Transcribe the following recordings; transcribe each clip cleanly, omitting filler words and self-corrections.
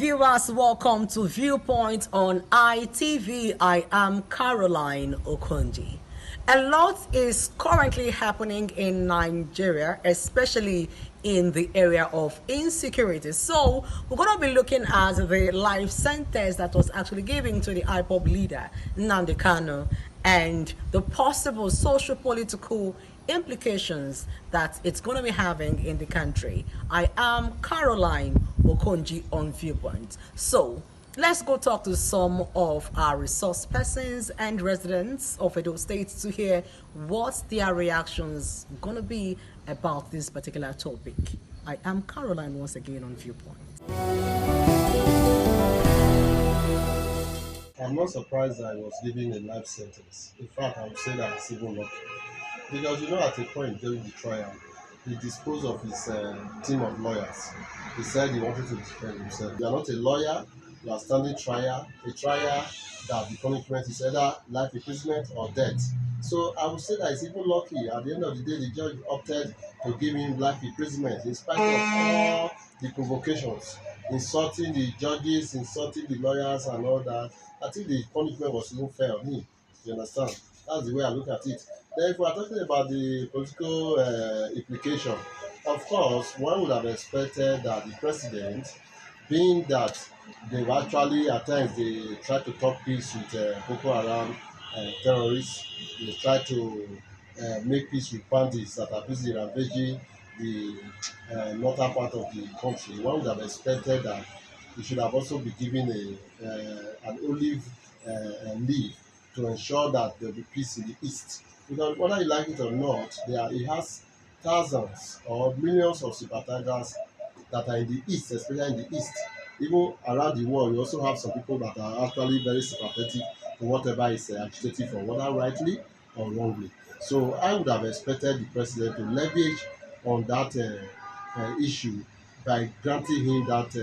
viewers, welcome to Viewpoint on ITV. I am Caroline Okonji. A lot is currently happening in Nigeria, especially in the area of insecurity. So we're going to be looking at the life sentence that was actually given to the IPOB leader, Nnamdi Kanu, and the possible social-political implications that it's going to be having in the country. I am Caroline Okonji on Viewpoint. So let's go talk to some of our resource persons and residents of Edo State to hear what their reactions going to be about this particular topic. I am Caroline once again on Viewpoint. I'm not surprised I was given a life sentence. In fact, I would say that it's even lucky. Because at a point during the trial, he disposed of his team of lawyers. He said he wanted to defend himself. You are not a lawyer, you are standing trial, a trial that the punishment is either life imprisonment or death. So I would say that it's even lucky. At the end of the day, the judge opted to give him life imprisonment in spite of all the provocations, insulting the judges, insulting the lawyers and all that. I think the punishment was even fair on him. You understand? That's the way I look at it. Then if we are talking about the political implication, of course, one would have expected that the president, being that they've actually at times they try to talk peace with Boko Haram terrorists, they try to make peace with bandits that are busy ravaging the northern part of the country. One would have expected that he should have also been given an olive leaf to ensure that there will be peace in the east. Because whether you like it or not, he has thousands or millions of sympathizers that are in the east, especially in the east. Even around the world, you also have some people that are actually very sympathetic to whatever is agitating for, whether rightly or wrongly. So I would have expected the president to leverage on that issue by granting him that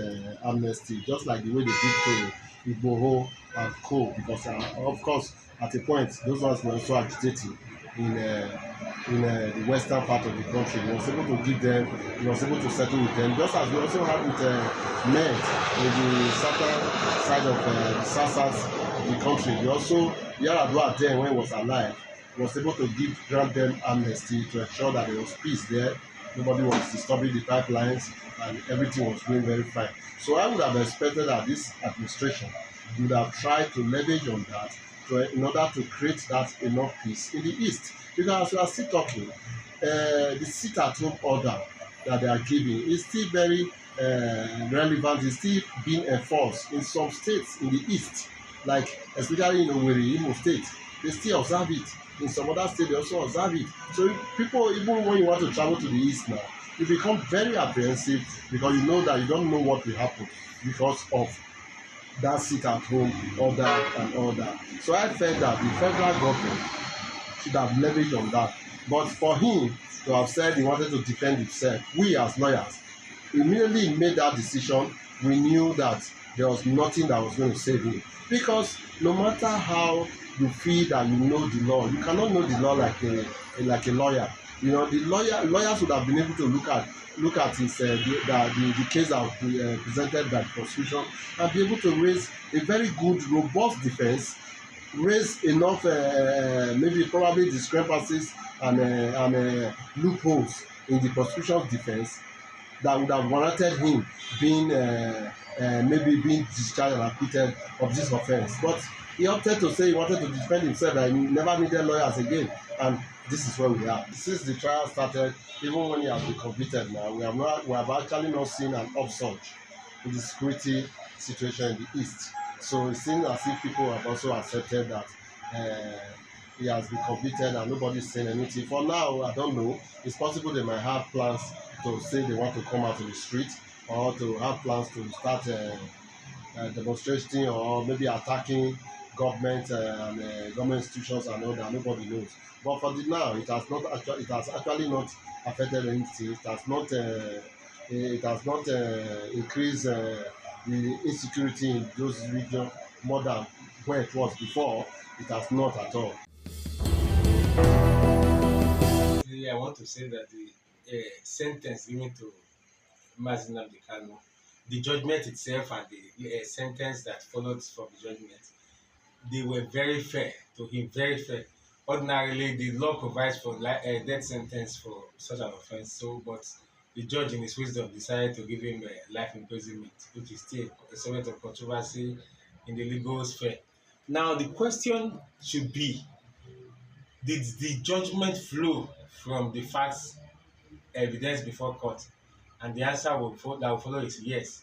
amnesty, just like the way they did to Igboho and Co. Because, of course, at a point, those ones were also agitating in the western part of the country. He was able to give them, he was able to settle with them, just as we also had with men in the southern side of the south of the country. We also, Yaradua then, when he was alive, was able to grant them amnesty to ensure that there was peace there. Nobody was disturbing the pipelines and everything was going very fine. So I would have expected that this administration would have tried to leverage on that in order to create that enough peace in the east. Because as we are still talking, the sit-at-home order that they are giving is still very relevant, is still being enforced in some states in the east, like especially in Owerri, Imo State. They still observe it. In some other states, they also observe it. So people, even when you want to travel to the east now, you become very apprehensive because you know that you don't know what will happen because of that sit-at-home order and all that. So I felt that the federal government should have leveraged on that. But for him to have said he wanted to defend himself, we as lawyers, immediately he made that decision, we knew that there was nothing that was going to save him. Because no matter how you feel that you know the law, you cannot know the law like a lawyer. The lawyers would have been able to look at his the case that was presented by the prosecution and be able to raise a very good, robust defense, raise enough maybe probably discrepancies and loopholes in the prosecution's defense that would have warranted him being maybe being discharged and acquitted of this offence. But he opted to say he wanted to defend himself and he never needed lawyers again, and this is where we are. Since the trial started, even when he has been convicted now, we have actually not seen an upsurge in the security situation in the east. So it seems as if people have also accepted that he has been convicted and nobody's saying anything. For now, I don't know. It's possible they might have plans to say they want to come out to the street or to have plans to start demonstrating or maybe attacking government and government institutions and all that. Nobody knows. But for the now, it has actually not affected anything. It has not increased the insecurity in those regions more than where it was before. It has not at all. I want to say that the sentence given to Mazi Nnamdi Kanu the judgment itself and the sentence that followed from the judgment, they were very fair to him, very fair. Ordinarily, the law provides for death sentence for such an offense. So, but the judge, in his wisdom, decided to give him life imprisonment, which is still a subject of controversy in the legal sphere. Now, the question should be: did the judgment flow from the facts evidence before court? And the answer that will follow is yes.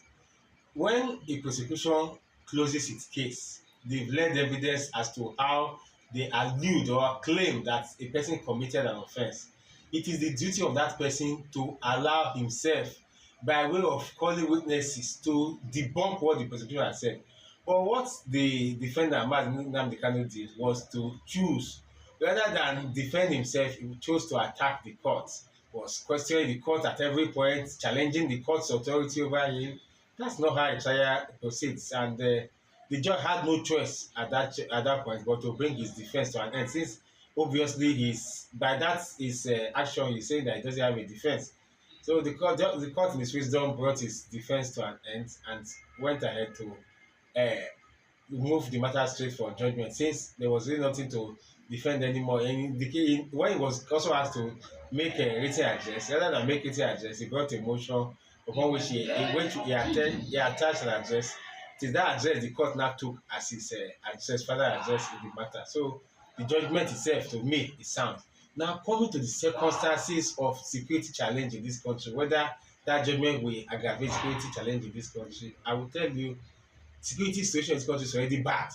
When a prosecution closes its case, they've led evidence as to how they allude or claim that a person committed an offense. It is the duty of that person to allow himself, by way of calling witnesses, to debunk what the prosecution has said. But what the defendant, Mazi Nnamdi Kanu, did was to choose, rather than defend himself, he chose to attack the court, was questioning the court at every point, challenging the court's authority over him. That's not how a trial proceeds, and the judge had no choice at that point but to bring his defense to an end, since obviously by that his action, he's saying that he doesn't have a defense. So the court in his wisdom brought his defense to an end and went ahead to uh, move the matter straight for judgment, since there was really nothing to defend anymore. And when he was also asked to make a written address, rather than make written address, he brought a motion upon which he attached an address. It is that address the court now took as his address, further address in the matter. So the judgment itself, to me, is sound. Now, coming to the circumstances of security challenge in this country, whether that judgment will aggravate security challenge in this country, I will tell you, security situation in this country is already bad.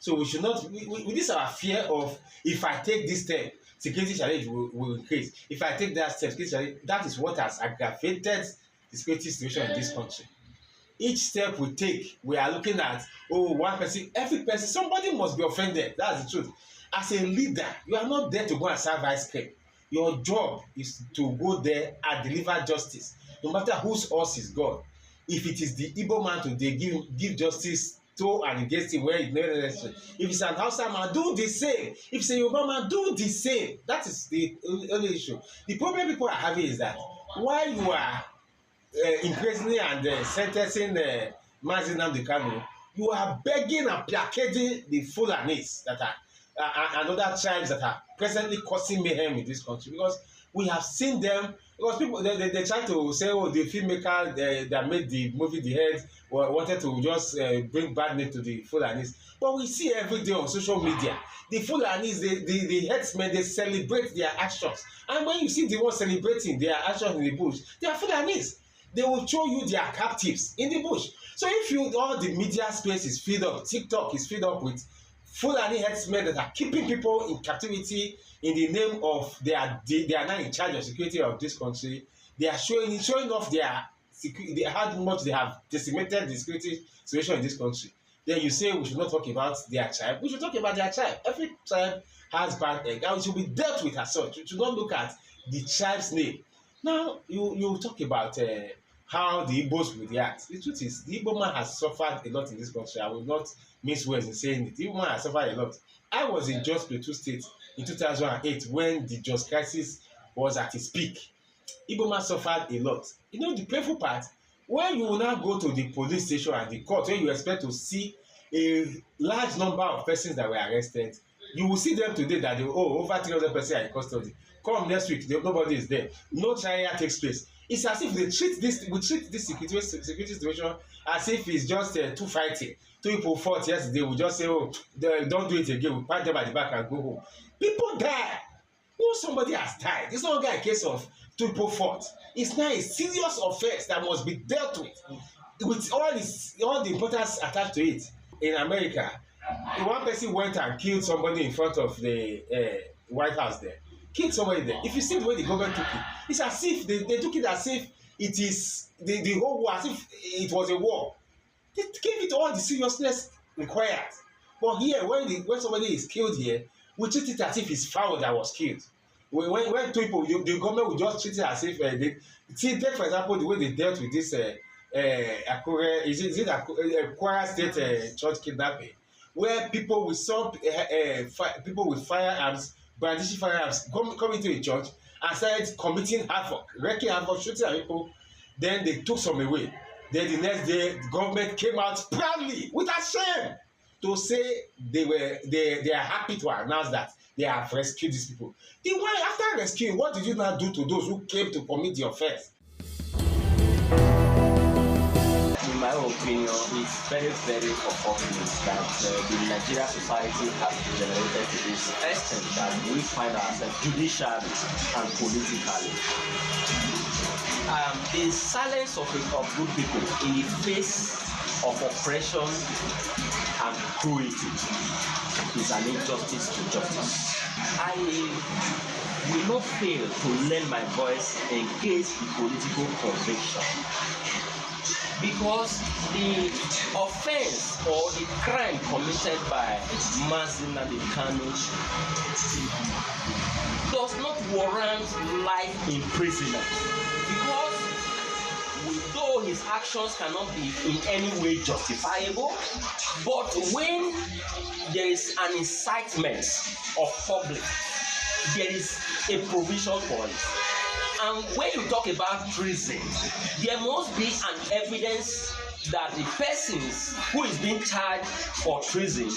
So we should not, with this our fear of, if I take this step, security challenge will increase. If I take that step, security challenge, that is what has aggravated the security situation in this country. Each step we take, we are looking at, one person, every person, somebody must be offended. That's the truth. As a leader, you are not there to go and serve ice cream. Your job is to go there and deliver justice, no matter whose horse is God. If it is the Igbo man today, give justice to and against him where it's not necessary. If it's an Hausa man, do the same. If it's a Yoruba man, do the same. That is the only issue. The problem people are having is that while you are imprisoning and sentencing Mazi Nnamdi Kanu, you are begging and placarding the Fulanis that are and other tribes that are presently causing mayhem in this country, because we have seen them. Because people they try to say, the filmmaker that made the movie The Head wanted to just bring bad name to the Fulanis, but we see every day on social media the Fulanis, the headsmen, they celebrate their actions, and when you see the ones celebrating their actions in the bush, they are Fulanis. They will show you their captives in the bush. So if all the media space is filled up, TikTok is filled up with Fulani herdsmen that are keeping people in captivity in the name of they are now in charge of security of this country. They are showing off how much they have decimated the security situation in this country. Then you say we should not talk about their tribe. We should talk about their tribe. Every tribe has bad egg, and it should be dealt with as such. We should not look at the tribe's name. Now you talk about how the Igbos will react. The truth is, the Igbo man has suffered a lot in this country. I will not mince words in saying it. The Igbo man has suffered a lot. I was in Jos Plateau State in 2008 when the Jos crisis was at its peak. Igbo man suffered a lot. You know the painful part, when you now go to the police station and the court, when you expect to see a large number of persons that were arrested, you will see them today that over 300 persons are in custody. Come next week, nobody is there. No trial takes place. It's as if we treat this security situation as if it's just two fighting. Two people fought yesterday. We just say, don't do it again. We pat them at the back and go home. People die. Somebody has died. It's not a case of two people fought. It's now a serious offense that must be dealt with all the importance attached to it. In America, one person went and killed somebody in front of the White House there. Killed somebody there. If you see the way the government took it, it's as if they took it as if it is the whole war, as if it was a war. They gave it all the seriousness required. But here, when somebody is killed here, we treat it as if it's foul that was killed. When people, the government will just treat it as if take for example the way they dealt with this Akure, is it Kwara State church kidnapping, where people with people with firearms, brandishing firearms, come into a church and started committing havoc, wreaking havoc, shooting at people. Then they took some away. Then the next day, the government came out proudly, without shame, to say they are happy to announce that they have rescued these people. The one after rescuing, what did you now do to those who came to commit the offense? In my opinion, it's very, very unfortunate that the Nigerian society has degenerated to this extent that we find ourselves judicially and politically. The silence of good people in the face of oppression and cruelty is an injustice to justice. I will not fail to lend my voice against the political conviction, because the offense or the crime committed by Mazi Nnamdi Kanu does not warrant life imprisonment, because though his actions cannot be in any way justifiable, but when there is an incitement of public, there is a provision for it. And when you talk about treason, there must be an evidence that the persons who is being charged for treason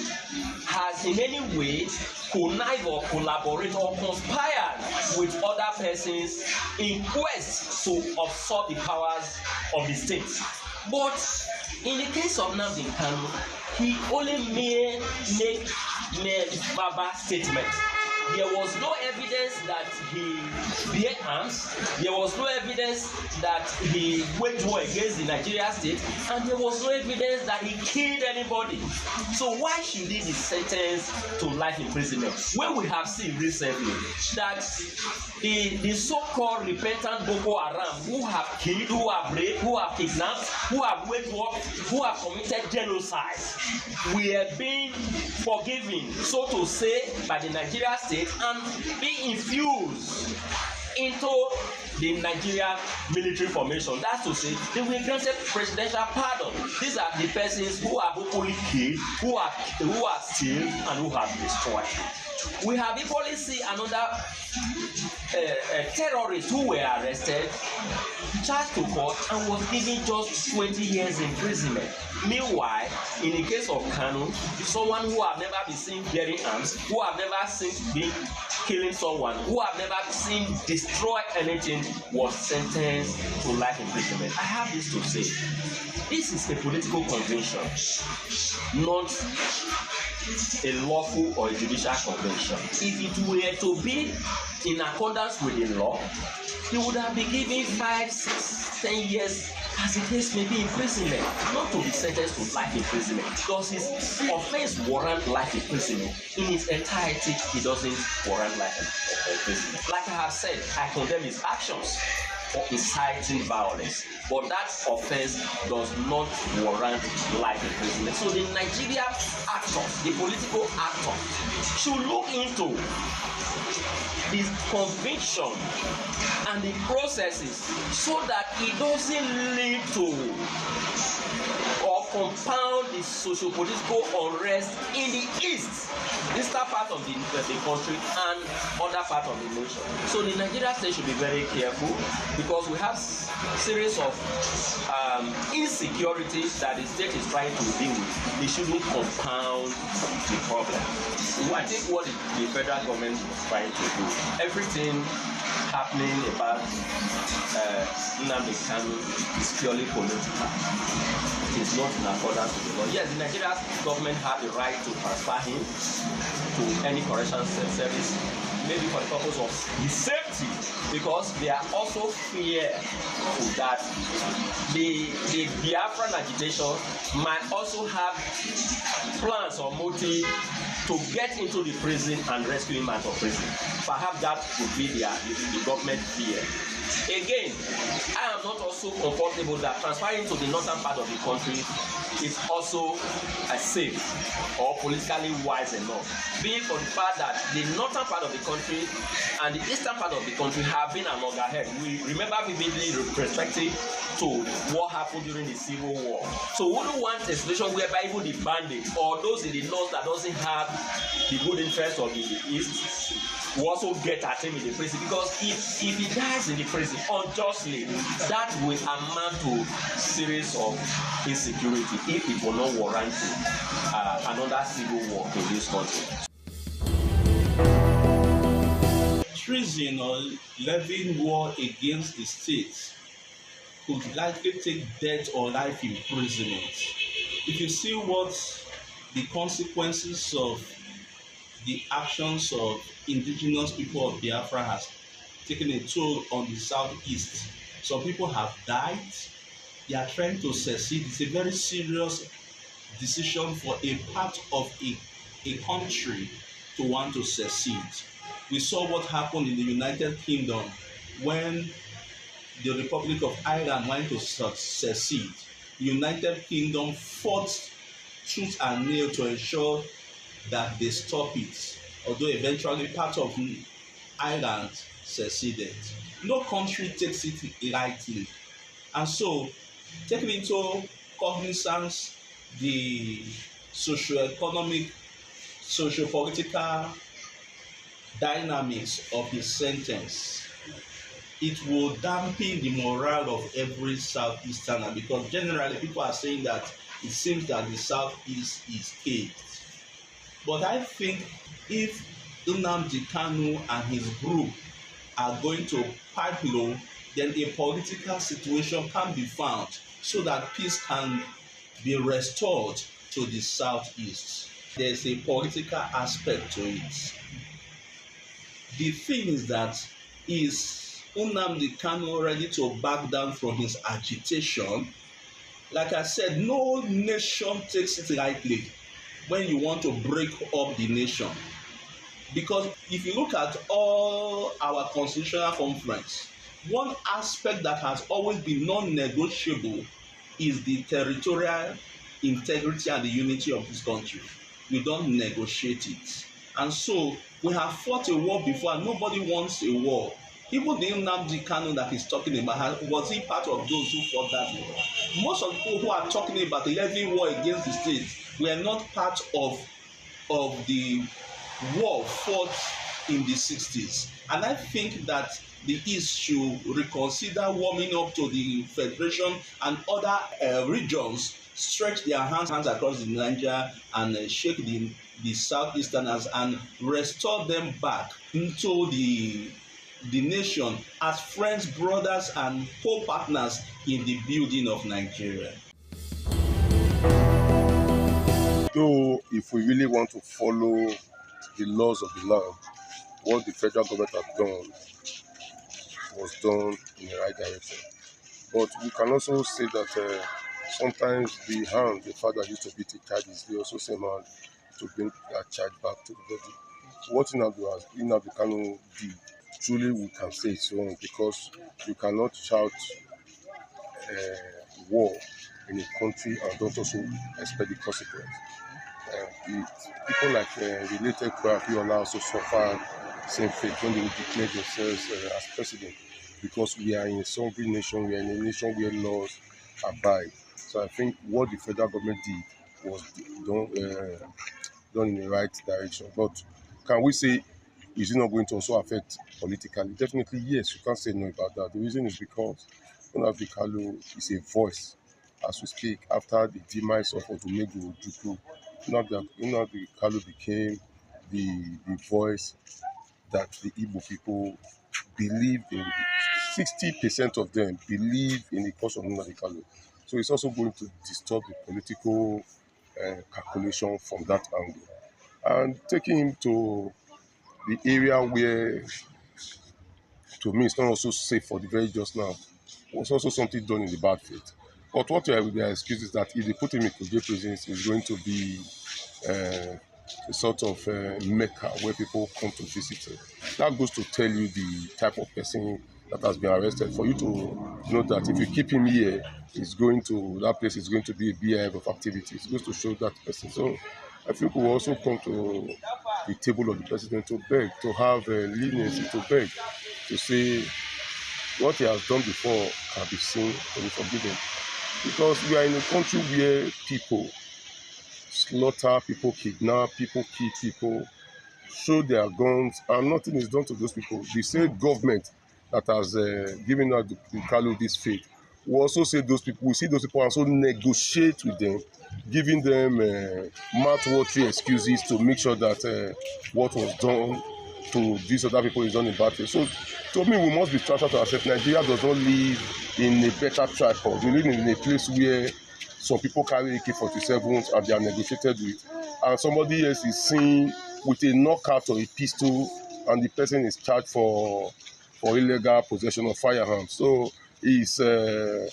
has in any way connived or collaborated or conspired with other persons in quest to usurp the powers of the state. But in the case of Nnamdi Kanu, he only made verbal statements. There was no evidence that he bear arms. There was no evidence that he waged war against the Nigerian state, and there was no evidence that he killed anybody. So why should he be sentenced to life imprisonment when we have seen recently that the so-called repentant Boko Haram who have killed, who have raped, who have kidnapped, who have waged war, who have committed genocide, we are being forgiven, so to say, by the Nigerian state and be infused into the Nigerian military formation. That's to say, they were granted presidential pardon. These are the persons who have openly killed, who have steal, and who have destroyed. We have equally seen another terrorist who were arrested, charged to court, and was given just 20 years imprisonment. Meanwhile, in the case of Kanu, someone who have never been seen bearing arms, who have never seen been killing someone, who have never seen destroy anything, was sentenced to life imprisonment. I have this to say. This is a political convention, not a lawful or a judicial convention. If it were to be in accordance with the law, he would have been given 5, 6, 10 years, as the case may be, imprisonment, not to be sentenced to life imprisonment. Does his offense warrant life imprisonment? In its entirety, he doesn't warrant life imprisonment. Like I have said, I condemn his actions for inciting violence, but that offense does not warrant life imprisonment. So the Nigerian actors, the political actors, should look into the conviction and the processes so that it doesn't lead to or compound the socio-political unrest in the eastern part of the country and other part of the nation. So the Nigerian state should be very careful, because we have series of insecurities that the state is trying to deal with. They shouldn't compound the problem. I think what the federal government is trying to do, everything happening about Nnamdi Kanu is purely political. It is not in accordance with the law. Yes, the Nigerian government have the right to transfer him to any correctional service, maybe for the purpose of his safety, because they are also fearful that the Biafran agitation might also have plans or motive to get into the prison and rescue him out of prison. Perhaps that would be the government fear. Again, I am not also comfortable that transferring to the northern part of the country is also safe or politically wise enough, being for the fact that the northern part of the country and the eastern part of the country have been at loggerhead. We remember vividly respecting to what happened during the Civil War. So we don't want a situation whereby even the bandits or those in the north that doesn't have the good interest of the east will also get at him in the prison, because if he dies in the prison unjustly, that will amount to series of insecurity if it will not warrant another civil war in this country. Treason or levying war against the state could likely take death or life imprisonment. If you see what the consequences of the actions of indigenous people of Biafra has taken a toll on the southeast, some people have died. They are trying to secede. It's a very serious decision for a part of a country to want to secede. We saw what happened in the United Kingdom when the Republic of Ireland wanted to secede. The United Kingdom fought tooth and nail to ensure that they stop it, although eventually part of Ireland seceded. No country takes it lightly, and so taking into cognizance the socio-economic, socio-political dynamics of his sentence, it will dampen the morale of every Southeasterner, because generally people are saying that it seems that the Southeast is caged. But I think if Nnamdi Kanu and his group are going to pipe low, then a political situation can be found so that peace can be restored to the Southeast. There's a political aspect to it. The thing is that, is Nnamdi Kanu ready to back down from his agitation? Like I said, no nation takes it lightly when you want to break up the nation. Because if you look at all our constitutional conference, one aspect that has always been non-negotiable is the territorial integrity and the unity of this country. We don't negotiate it. And so we have fought a war before, and nobody wants a war. Even the Nnamdi Kanu that he's talking about, was he part of those who fought that war? Most of the people who are talking about the levying war against the state were not part of the war fought in the 60s. And I think that the East should reconsider warming up to the Federation and other regions, stretch their hands across the Niger and shake the Southeasterners and restore them back into the nation as friends, brothers, and co-partners in the building of Nigeria. Though, if we really want to follow the laws of the land, what the federal government has done was done in the right direction. But we can also say that sometimes the father used to beat the child, is the also same hand to bring that child back to the body. What Nnamdi Kanu did, truly we can say it's wrong, because you cannot shout war in a country and don't also expect the consequence. People like related Abiola also suffer same fate when they declare themselves as president, because we are in a sovereign nation, we are in a nation where laws abide. So I think what the federal government did was done in the right direction. But can we say, is it not going to also affect politically? Definitely yes, you can't say no about that. The reason is because Nnamdi Kanu is a voice as we speak. After the demise of Odumegwu Ojukwu, Nnamdi Kanu became the voice that the Igbo people believe in. 60% of them believe in the cause of Nnamdi Kanu. So it's also going to disturb the political calculation from that angle. And taking him to the area where, to me, it's not also safe for the very just now, was also something done in the bad faith. But what their excuse is that if they put him in Kuje prison, it's going to be a sort of mecca where people come to visit him. That goes to tell you the type of person that has been arrested. For you to know that if you keep him here, that place is going to be a beehive of activities. It goes to show that person. So I think we will also come to the table of the president to beg, to have leniency, to beg, to say what he has done before can be seen and be forgiven. Because we are in a country where people slaughter, people kidnap, people kill people, show their guns, and nothing is done to those people. The same government that has given out the Kalu this faith will also say those people, we see those people and also negotiate with them, giving them mouth-watering excuses to make sure that what was done to these other people is done in bad faith. So to me, we must be transparent to ourselves. Nigeria does not live in a better tripod. We live in a place where some people carry AK-47s and they are negotiated with, and somebody else is seen with a knockout or a pistol, and the person is charged for illegal possession of firearms. So it's a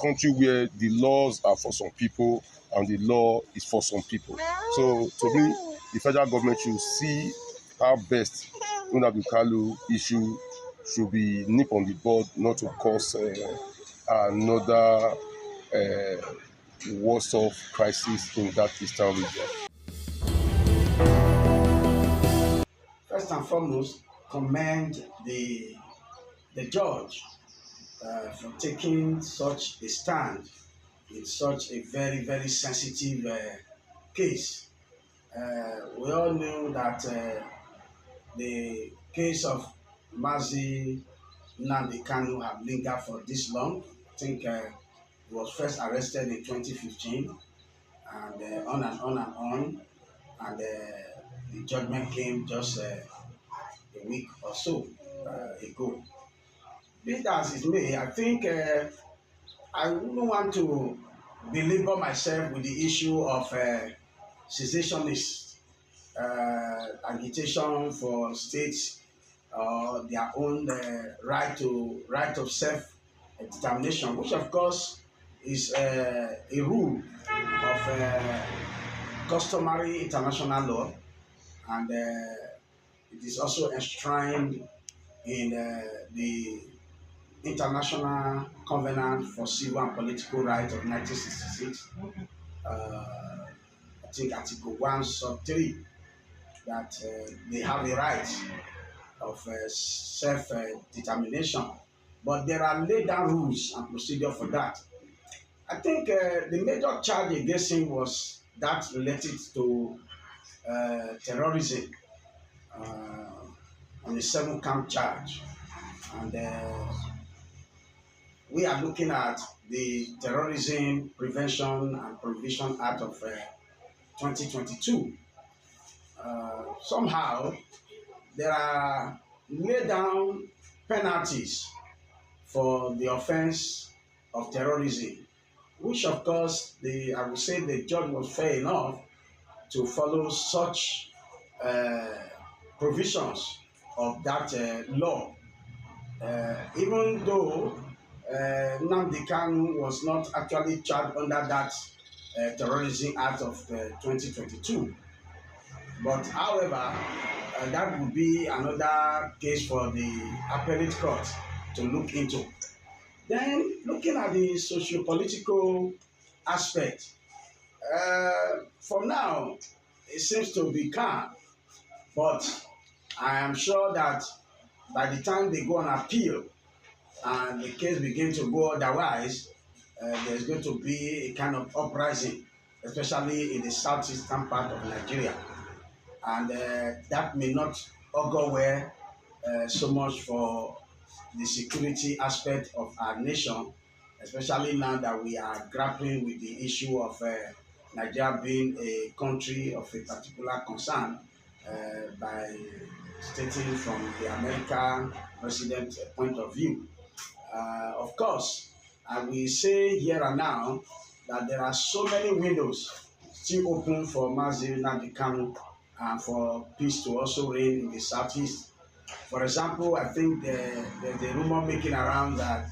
country where the laws are for some people and the law is for some people. So to me, the federal government should see how best Nnamdi Kanu issue should be nipped on the bud, not to cause another worse off crisis in that eastern region. First and foremost, commend the judge for taking such a stand in such a very, very sensitive case. We all knew that the case of Mazi Nnamdi Kanu have lingered for this long. I think he was first arrested in 2015, and on and on and on, and the judgment came just a week or so ago. Be that as it may, I think I wouldn't want to belabor myself with the issue of secessionist agitation for states their own right of self-determination, which of course is a rule of customary international law, and it is also enshrined in the International Covenant for Civil and Political Rights of 1966. I think Article 1, Sub 3, that they have a right of self-determination, but there are laid down rules and procedure for that. I think the major charge against him was that related to terrorism on a 7-count charge, and we are looking at the Terrorism Prevention and Prohibition Act of 2022. Somehow, there are laid down penalties for the offense of terrorism, which of course I would say the judge was fair enough to follow such provisions of that law, even though Nnamdi Kanu was not actually charged under that Terrorism Act of 2022. But however, that would be another case for the appellate court to look into. Then, looking at the socio-political aspect, for now, it seems to be calm, but I am sure that by the time they go on appeal and the case begins to go otherwise, there's going to be a kind of uprising, especially in the southeastern part of Nigeria. And that may not augur well so much for the security aspect of our nation, especially now that we are grappling with the issue of Nigeria being a country of a particular concern by stating from the American president point of view. Of course, I will say here and now that there are so many windows still open for Mazi Nnamdi Kanu and for peace to also reign in the southeast. For example, I think there's a rumor making around that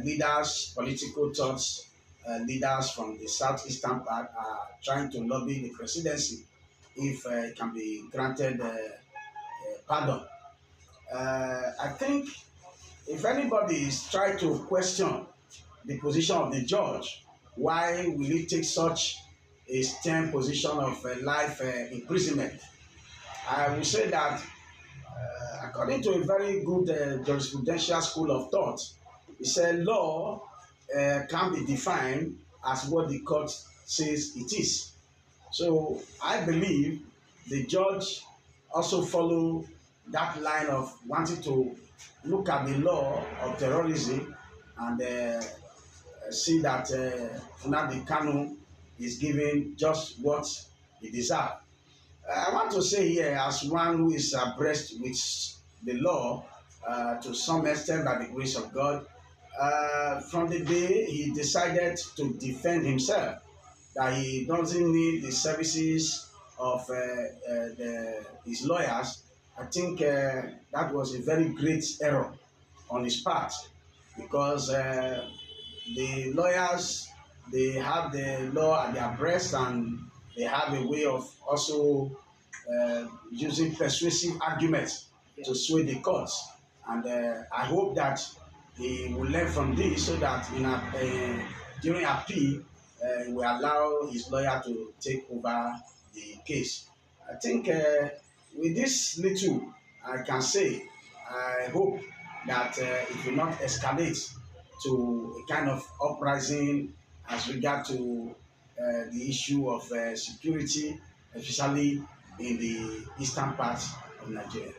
leaders, political thoughts, leaders from the southeastern part are trying to lobby the presidency if it can be granted pardon. I think if anybody is trying to question the position of the judge, why will he take such a stern position of life imprisonment? I will say that according to a very good jurisprudential school of thought, it said law can be defined as what the court says it is. So I believe the judge also follow that line of wanting to look at the law of terrorism and see that Nnamdi Kanu is given just what he deserves. I want to say here, as one who is abreast with the law to some extent by the grace of God, from the day he decided to defend himself, that he doesn't need the services of his lawyers, I think that was a very great error on his part, because the lawyers, they have the law at their breast, and they have a way of also using persuasive arguments to sway the courts. And I hope that he will learn from this, so that during appeal, he will allow his lawyer to take over the case. I think with this little, I can say, I hope that it will not escalate to a kind of uprising as regard to the issue of security, especially in the eastern part of Nigeria.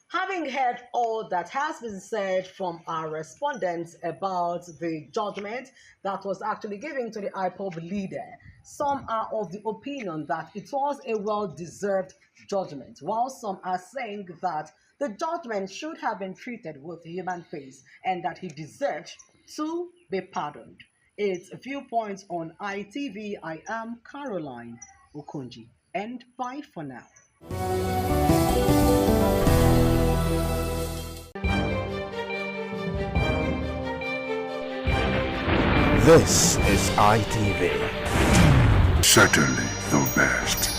Having heard all that has been said from our respondents about the judgment that was actually given to the IPOB leader, some are of the opinion that it was a well-deserved judgment, while some are saying that the judgment should have been treated with human face and that he deserved to be pardoned. It's Viewpoints on ITV. I am Caroline Okonji, and bye for now. This is ITV. Certainly the best.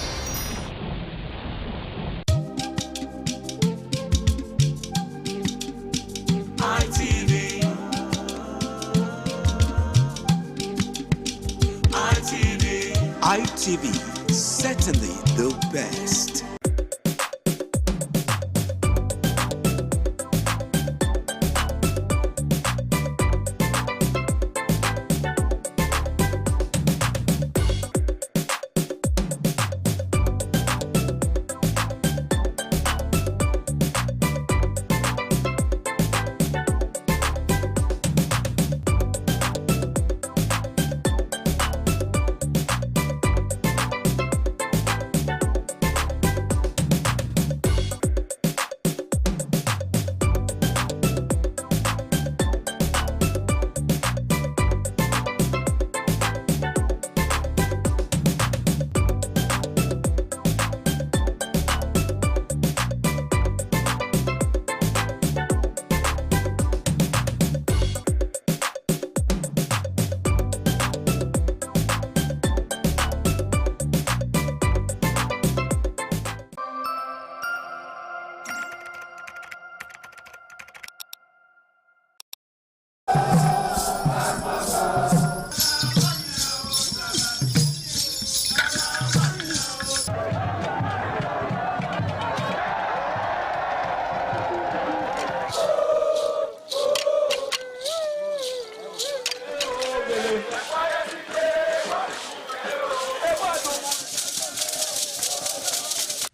ITV, certainly the best.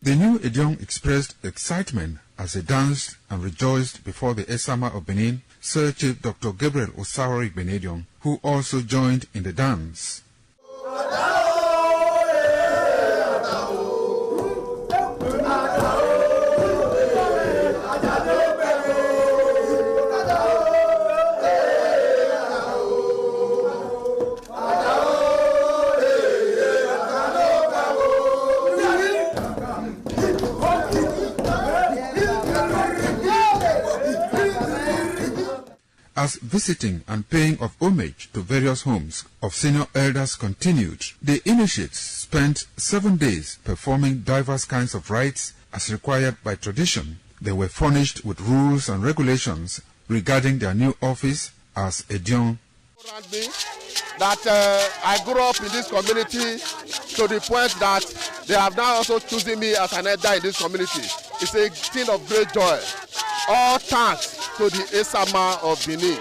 The new Ejong expressed excitement as he danced and rejoiced before the Esama of Benin, Sir Chief Dr. Gabriel Osawori Benedion, who also joined in the dance. As visiting and paying of homage to various homes of senior elders continued, the initiates spent 7 days performing diverse kinds of rites as required by tradition. They were furnished with rules and regulations regarding their new office as Ejong. That I grew up in this community to the point that they have now also chosen me as an elder in this community. It's a thing of great joy. All thanks to the Esama of Benin,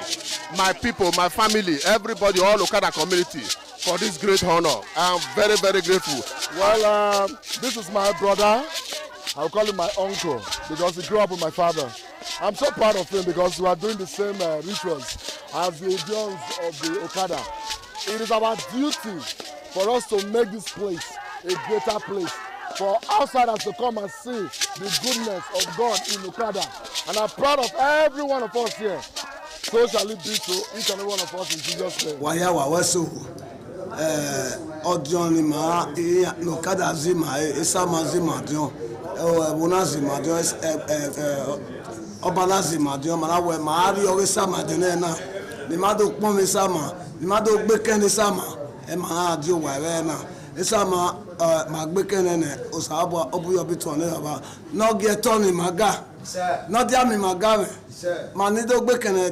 my people, my family, everybody, all Okada community. for this great honor. I'm very, very grateful. Well, this is my brother. I'll call him my uncle because he grew up with my father. I'm so proud of him because we are doing the same rituals as the Indians of the Okada. It is our duty for us to make this place a greater place, for outsiders to come and see the goodness of God in Okada. And I'm proud of every one of us here. So shall it be to each and every one of us in Jesus' name. Audion ma Okada zima Esama zima dion Bona zima dion Obala zima dion Malawe Mari Owe Sama Dinena Nimado Pome Sama Nimado Beken Sama Ema Dio Wavena Esama Magbekenene Osaba Obuyo Bitone Aba no get Tony Maga not Yami Magame Manido Bekene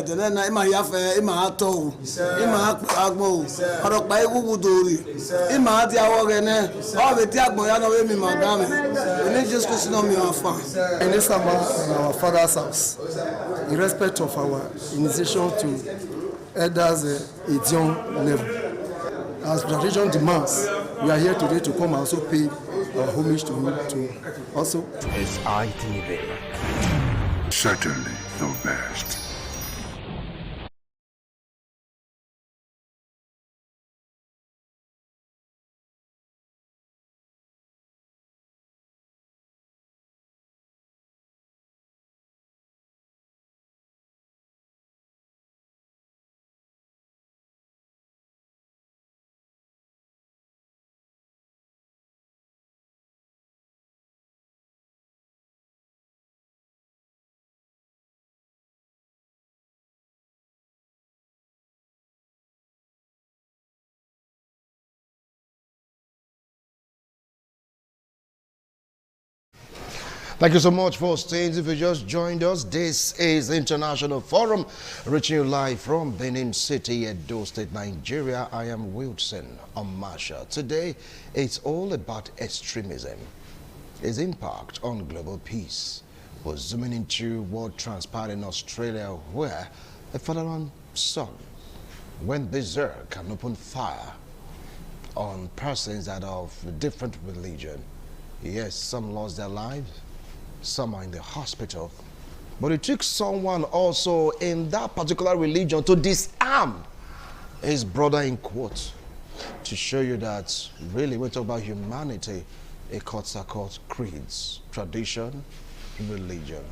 Denena Ima Yafe Ima Ato Ima Agmo Arokbai Wudori Ima Adia Wogene all the Tiagboyano Emi Magame we need just question on me afan in Esama in our father's house in respect of our initiation to elders Idion level. As tradition demands, we are here today to come and also pay our homage to him to also. It's ITV. Certainly the best. Thank you so much for staying. If you just joined us, this is International Forum, reaching you live from Benin City, Edo State, Nigeria. I am Wilson Omasha. Today, it's all about extremism, its impact on global peace. We're zooming into what transpired in Australia, where a father-and son went berserk and opened fire on persons that are of different religion. Yes, some lost their lives. Some are in the hospital. But it took someone also in that particular religion to disarm his brother in quotes, to show you that really when we talk about humanity, it cuts across creeds, tradition, religion.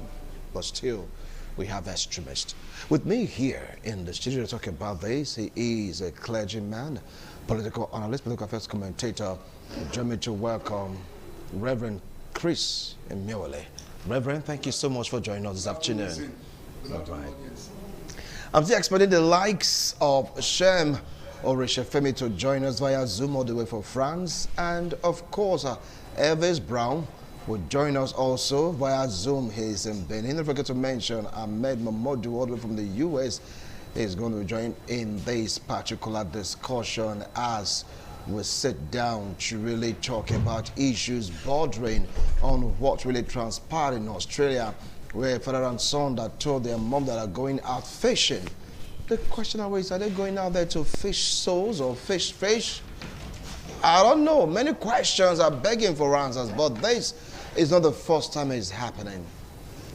But still, we have extremists. With me here in the studio to talk about this, he is a clergyman, political analyst, political affairs commentator. Join me to welcome Reverend Chris Imiole. Reverend, thank you so much for joining us this afternoon. All right. I'm still expecting the likes of Shem or Femi to join us via Zoom all the way from France. And of course, Elvis Brown will join us also via Zoom. He's in Benin. Don't forget to mention Ahmed Mamodu all the way from the US. He's going to join in this particular discussion as we sit down to really talk about issues bordering on what really transpired in Australia, where father and son that told their mom that are going out fishing. The question always, are they going out there to fish souls or fish fish? I don't know. Many questions are begging for answers, but this is not the first time it's happening.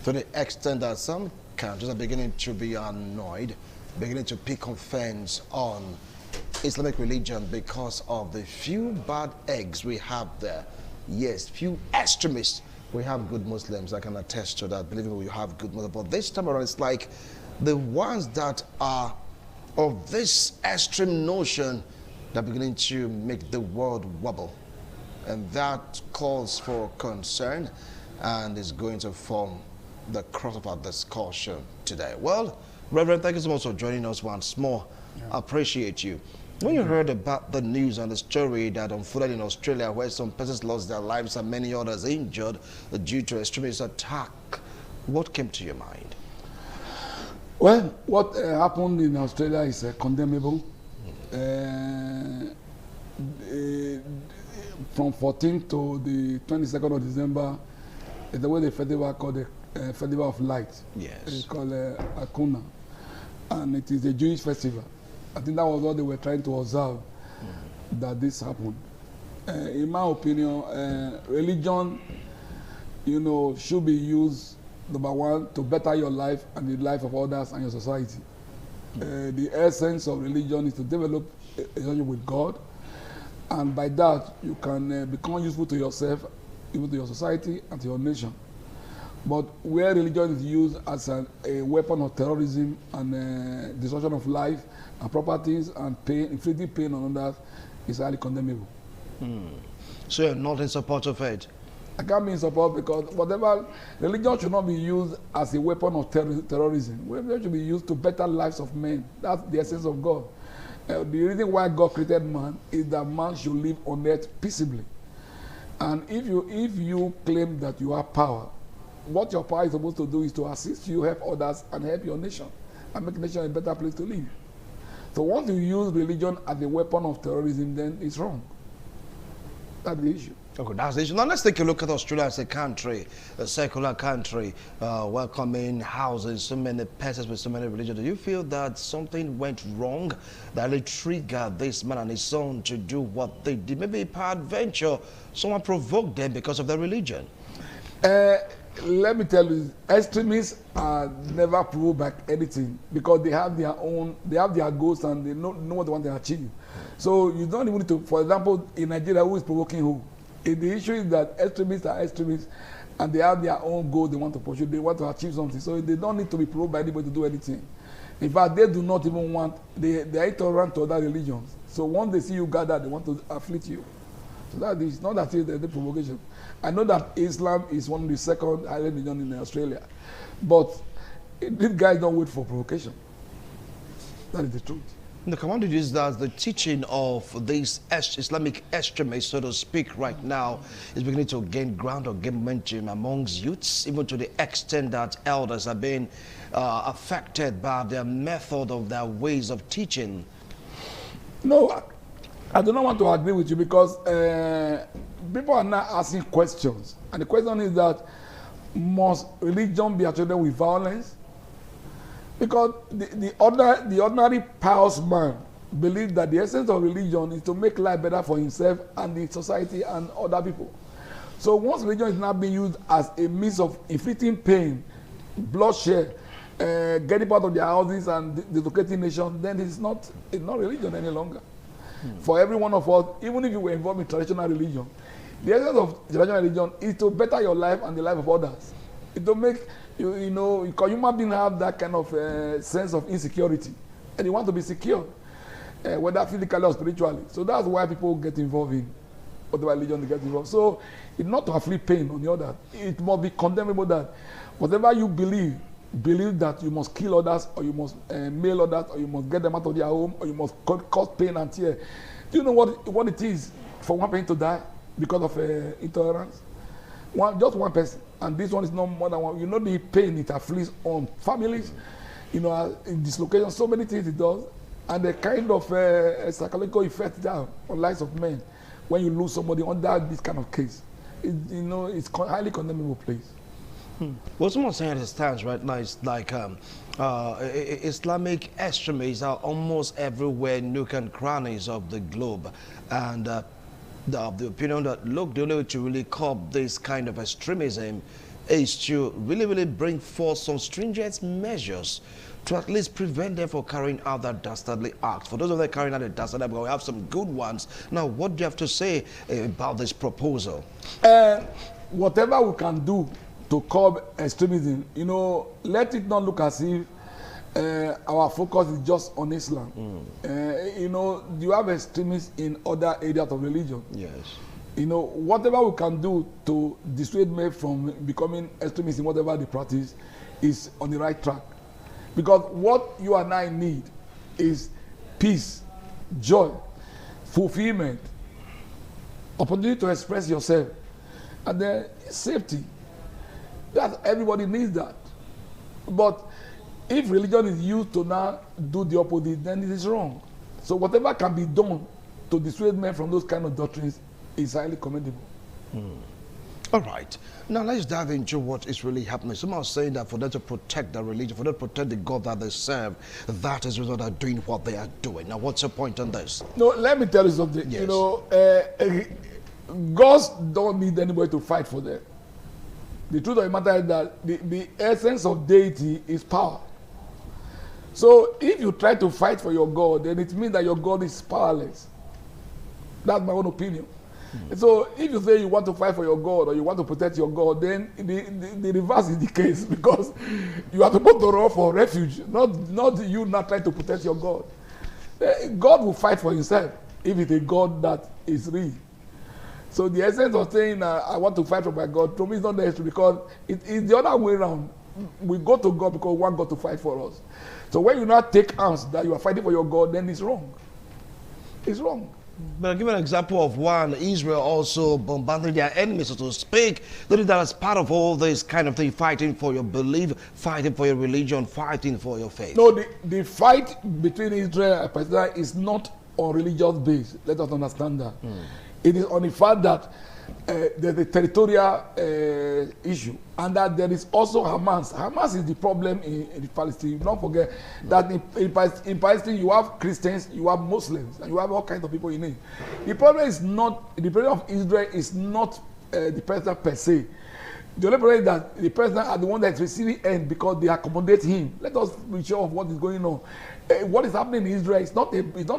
To the extent that some countries are beginning to be annoyed, beginning to pick offense on Islamic religion because of the few bad eggs we have there. Yes, few extremists. We have good Muslims. I can attest to that. Believe me, we have good Muslims. But this time around, it's like the ones that are of this extreme notion that are beginning to make the world wobble. And that calls for concern and is going to form the crux of our discussion today. Well, Reverend, thank you so much for joining us once more. I appreciate you. When you heard about the news and the story that unfolded in Australia, where some persons lost their lives and many others injured due to extremist attack, what came to your mind? Well, what happened in Australia is condemnable. From 14th to the 22nd of December, the way the festival called the Festival of Light. Yes. It's called Akuna. And it is a Jewish festival. I think that was what they were trying to observe. that this happened. In my opinion, religion, should be used, number one, to better your life and the life of others and your society. The essence of religion is to develop a relationship with God, and by that you can become useful to yourself, even to your society and to your nation. But where religion is used as a weapon of terrorism and destruction of life and properties and pain, inflicting pain on others, is highly condemnable. So you're not in support of it? I can't be in support because whatever, religion should not be used as a weapon of terrorism. Religion should be used to better lives of men. That's the essence of God. The reason why God created man is that man should live on earth peaceably. And if you claim that you have power, what your power is supposed to do is to assist you, help others, and help your nation, and make the nation a better place to live. So once you use religion as a weapon of terrorism, then it's wrong. That's the issue. Okay, that's the issue. Now let's take a look at Australia as a country, a secular country, welcoming, housing so many persons with so many religions. Do you feel that something went wrong that it triggered this man and his son to do what they did? Maybe peradventure, someone provoked them because of their religion. Let me tell you, extremists are never provoked by anything because they have their own, they have their goals and they know what they want to achieve. So you don't even need to, for example, in Nigeria, who is provoking who? The issue is that extremists are extremists and they have their own goal they want to pursue, they want to achieve something. So they don't need to be provoked by anybody to do anything. In fact, they do not even want, they are intolerant to other religions. So once they see you gather, they want to afflict you. So that is not that it's the provocation. I know that Islam is one of the second highest religion in Australia, but these guys don't wait for provocation. That is the truth. The commandant is that the teaching of these Islamic extremists, so to speak, right now is beginning to gain ground or gain momentum amongst youths, even to the extent that elders are being affected by their method of their ways of teaching. No, I do not want to agree with you because people are now asking questions. And the question is that, must religion be associated with violence? Because the ordinary pious man believes that the essence of religion is to make life better for himself and the society and other people. So once religion is now being used as a means of inflicting pain, bloodshed, getting out of their houses and dislocating nations, then it's not religion any longer. For every one of us, even if you were involved in traditional religion, the essence of traditional religion is to better your life and the life of others. It to make because human beings have that kind of sense of insecurity, and they want to be secure, whether physically or spiritually. So that's why people get involved in whatever religion they get involved. So it's not to afflict pain on the other. It must be condemnable that whatever you believe that you must kill others, or you must mail others, or you must get them out of their home, or you must cause pain and tear. Do you know what it is for one person to die because of intolerance? Just one person, and this one is not more than one. You know the pain it afflicts on families, in dislocation, so many things it does, and the kind of psychological effect that on lives of men when you lose somebody under this kind of case. It's highly condemnable place. Well, someone saying at the stands right now, it's like Islamic extremists are almost everywhere, nook and crannies of the globe, and the opinion that, look, the only way to really curb this kind of extremism is to really bring forth some stringent measures to at least prevent them from carrying out that dastardly act. For those of them carrying out the dastardly act, we have some good ones. Now, what do you have to say about this proposal? Whatever we can do to curb extremism, let it not look as if our focus is just on Islam. You have extremists in other areas of religion. Yes. Whatever we can do to dissuade men from becoming extremists in whatever they practice is on the right track. Because what you and I need is peace, joy, fulfillment, opportunity to express yourself, and then safety. Everybody needs that. But if religion is used to now do the opposite, then it is wrong. So whatever can be done to dissuade men from those kind of doctrines is highly commendable. All right. Now let's dive into what is really happening. Some are saying that for them to protect their religion, for them to protect the God that they serve, that is why they're doing what they are doing. Now, what's your point on this? No, let me tell you something. Yes. You know, gods don't need anybody to fight for them. The truth of the matter is that the essence of deity is power. So if you try to fight for your God, then it means that your God is powerless. That's my own opinion. So if you say you want to fight for your God or you want to protect your God, then the reverse is the case, because you are supposed to run for refuge, not you not trying to protect your God. God will fight for himself if it's a God that is real. So the essence of saying I want to fight for my God, to me, is not necessary, because it's the other way around. We go to God because we want God to fight for us. So when you not take arms that you are fighting for your God, then it's wrong. It's wrong. But I'll give an example of one. Israel also bombarding their enemies, so to speak. That is part of all this kind of thing, fighting for your belief, fighting for your religion, fighting for your faith. No, the fight between Israel and Palestine is not on religious base. Let us understand that. It is on the fact that there's a territorial issue, and that there is also Hamas. Hamas is the problem in Palestine. Don't forget that in Palestine you have Christians, you have Muslims, and you have all kinds of people in it. The problem is not, the problem of Israel is not the person per se. The only problem is that the person are the one that is receiving end because they accommodate him. Let us be sure of what is going on. What is happening in Israel is not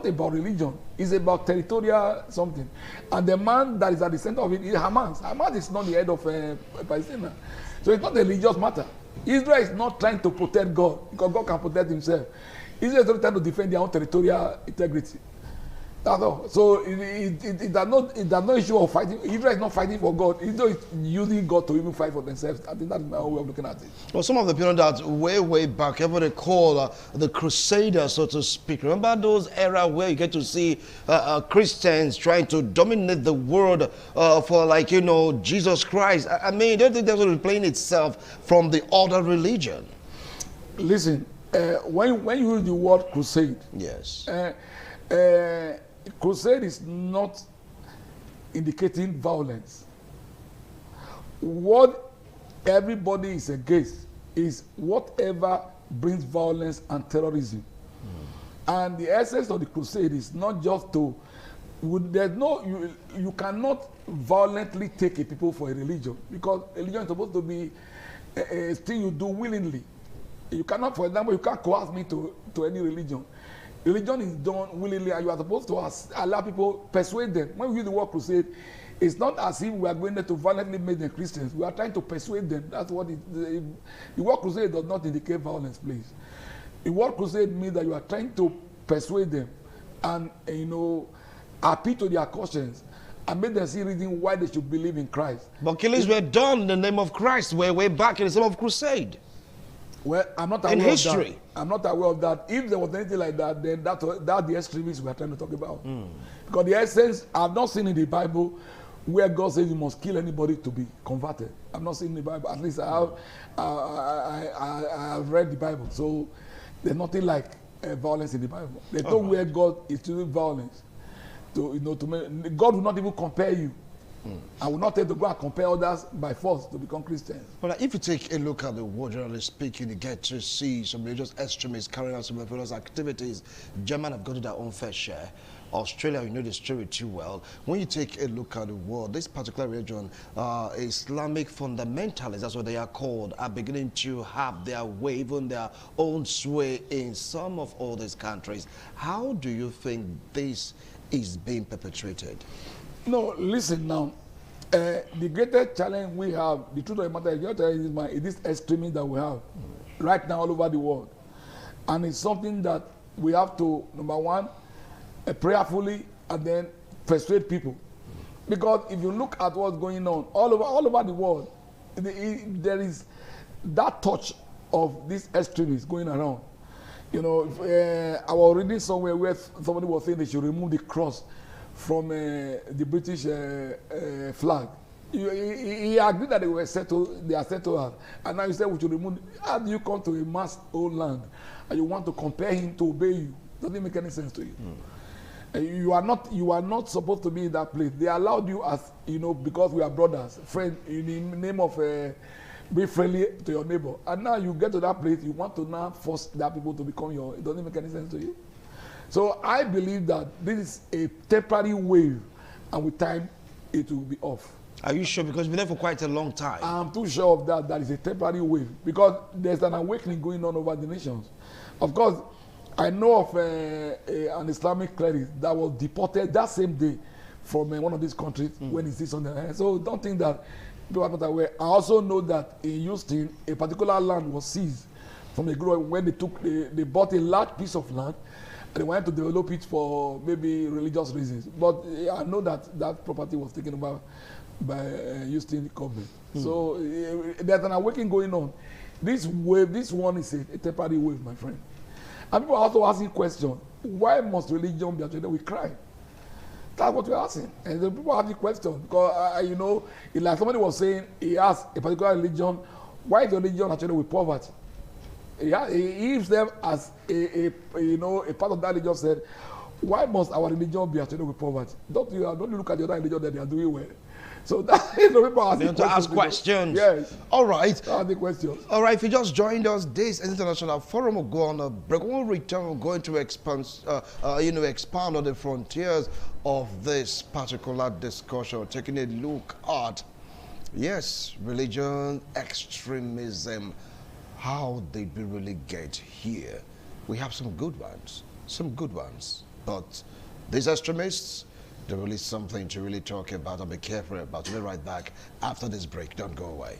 about religion. It's about territorial something. And the man that is at the center of it is Hamas. Hamas is not the head of Palestine. So it's not a religious matter. Israel is not trying to protect God, because God can protect himself. Israel is not trying to defend their own territorial integrity. That's all. So it does no issue of fighting. Israel is not fighting for God. Israel is using God to even fight for themselves. I think that's my own way of looking at it. Well, some of the people that way back, ever they call the Crusaders, so to speak. Remember those era where you get to see Christians trying to dominate the world for, like, you know, Jesus Christ. I mean, don't think that's what is playing itself from the other religion. Listen, when you use the word crusade, yes. Crusade is not indicating violence. What everybody is against is whatever brings violence and terrorism. And the essence of the crusade is not just to, you cannot violently take a people for a religion, because religion is supposed to be a thing you do willingly. You cannot, for example, you can't coerce me to any religion. Religion is done willingly, and you are supposed to allow people, persuade them. When we use the word crusade, it's not as if we are going there to violently make them Christians. We are trying to persuade them. That's what the word crusade does not indicate violence, please. The word crusade means that you are trying to persuade them and, you know, appeal to their conscience and make them see reason why they should believe in Christ. But killings were done in the name of Christ. We're way back in the time of crusade. Well, I'm not aware in history. Of that. I'm not aware of that. If there was anything like that, then that's the extremists we are trying to talk about. Because the essence, I've not seen in the Bible where God says you must kill anybody to be converted. I've not seen in the Bible. At least I have read the Bible. So there's nothing like violence in the Bible. There's no where God is using violence. God will not even compare you. I will not tell to go and compare others by force to become Christians. Well, if you take a look at the world, generally speaking, you get to see some religious extremists carrying out some of those activities. Germany have got to their own fair share. Australia, you know the story too well. When you take a look at the world, this particular region, Islamic fundamentalists, that's what they are called, are beginning to have their way, even their own sway in some of all these countries. How do you think this is being perpetrated? No, listen now. The greatest challenge we have, the truth of the matter is this extremism that we have right now all over the world. And it's something that we have to, number one, prayerfully and then persuade people. Because if you look at what's going on all over the world, there is that touch of this extremism going around. You know, I was reading somewhere where somebody was saying they should remove the cross from the British flag. He agreed that they are settled, and now you say we should remove. How do you come to a man's own land and you want to compare him to obey you? Doesn't make any sense to you. You are not supposed to be in that place. They allowed you as, because we are brothers, friends, in the name of be friendly to your neighbor. And now you get to that place, you want to now force that people to become it doesn't make any sense to you. So I believe that this is a temporary wave, and with time, it will be off. Are you sure? Because you've been there for quite a long time. I'm too sure of that. That is a temporary wave, because there's an awakening going on over the nations. Of course, I know of an Islamic cleric that was deported that same day from one of these countries when he sees something. So don't think that people are not aware. I also know that in Houston, a particular land was seized from a group when they bought a large piece of land and they wanted to develop it for maybe religious reasons. But I know that that property was taken over by Houston government. So there's an awakening going on. This wave, this one is a temporary wave, my friend. And people are also asking questions. Why must religion be associated with crime? That's what we're asking. And the people are asking questions because, it's like somebody was saying, he asked a particular religion, why is the religion associated with poverty? He himself as a part of that religion said, why must our religion be associated with poverty? Don't you look at the other religion that they are doing well? So that is the people asking questions. To ask questions. Yes. All right. Ask the questions. All right. If you just joined us, this International Forum will go on a break. When we return, we're going to expand on the frontiers of this particular discussion, taking a look at, yes, religion, extremism. How did we really get here? We have some good ones, but these extremists, there really something to really talk about and be careful about. We'll be right back after this break. Don't go away.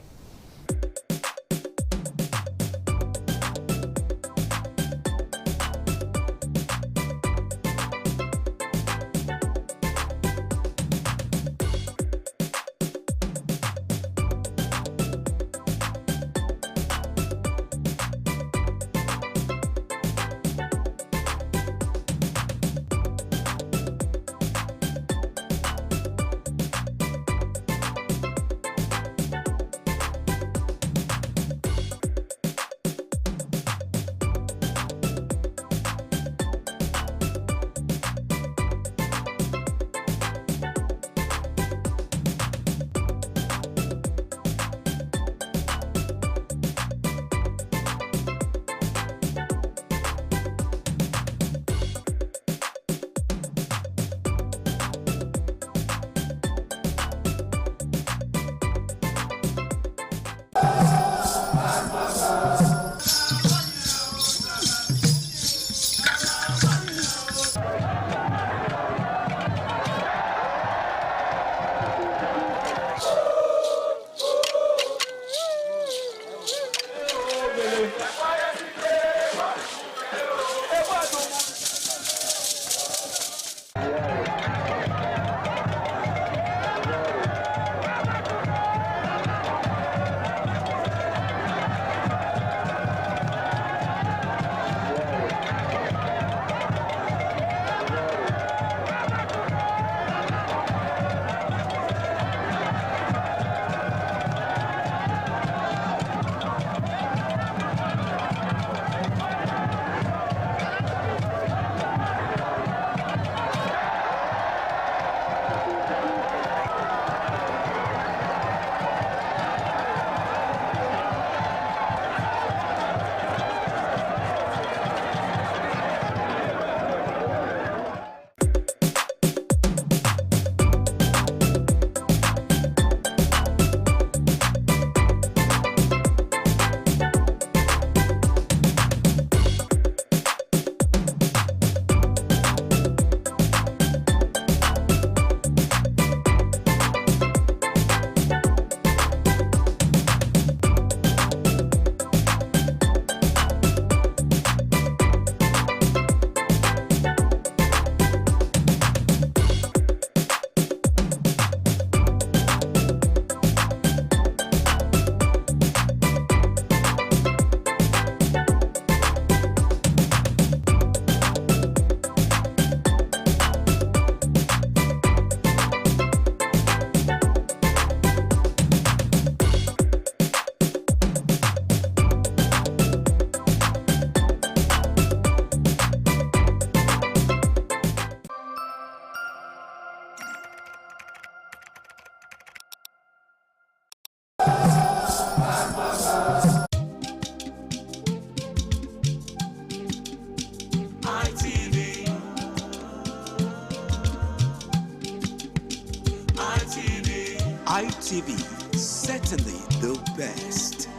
ITV, certainly the best.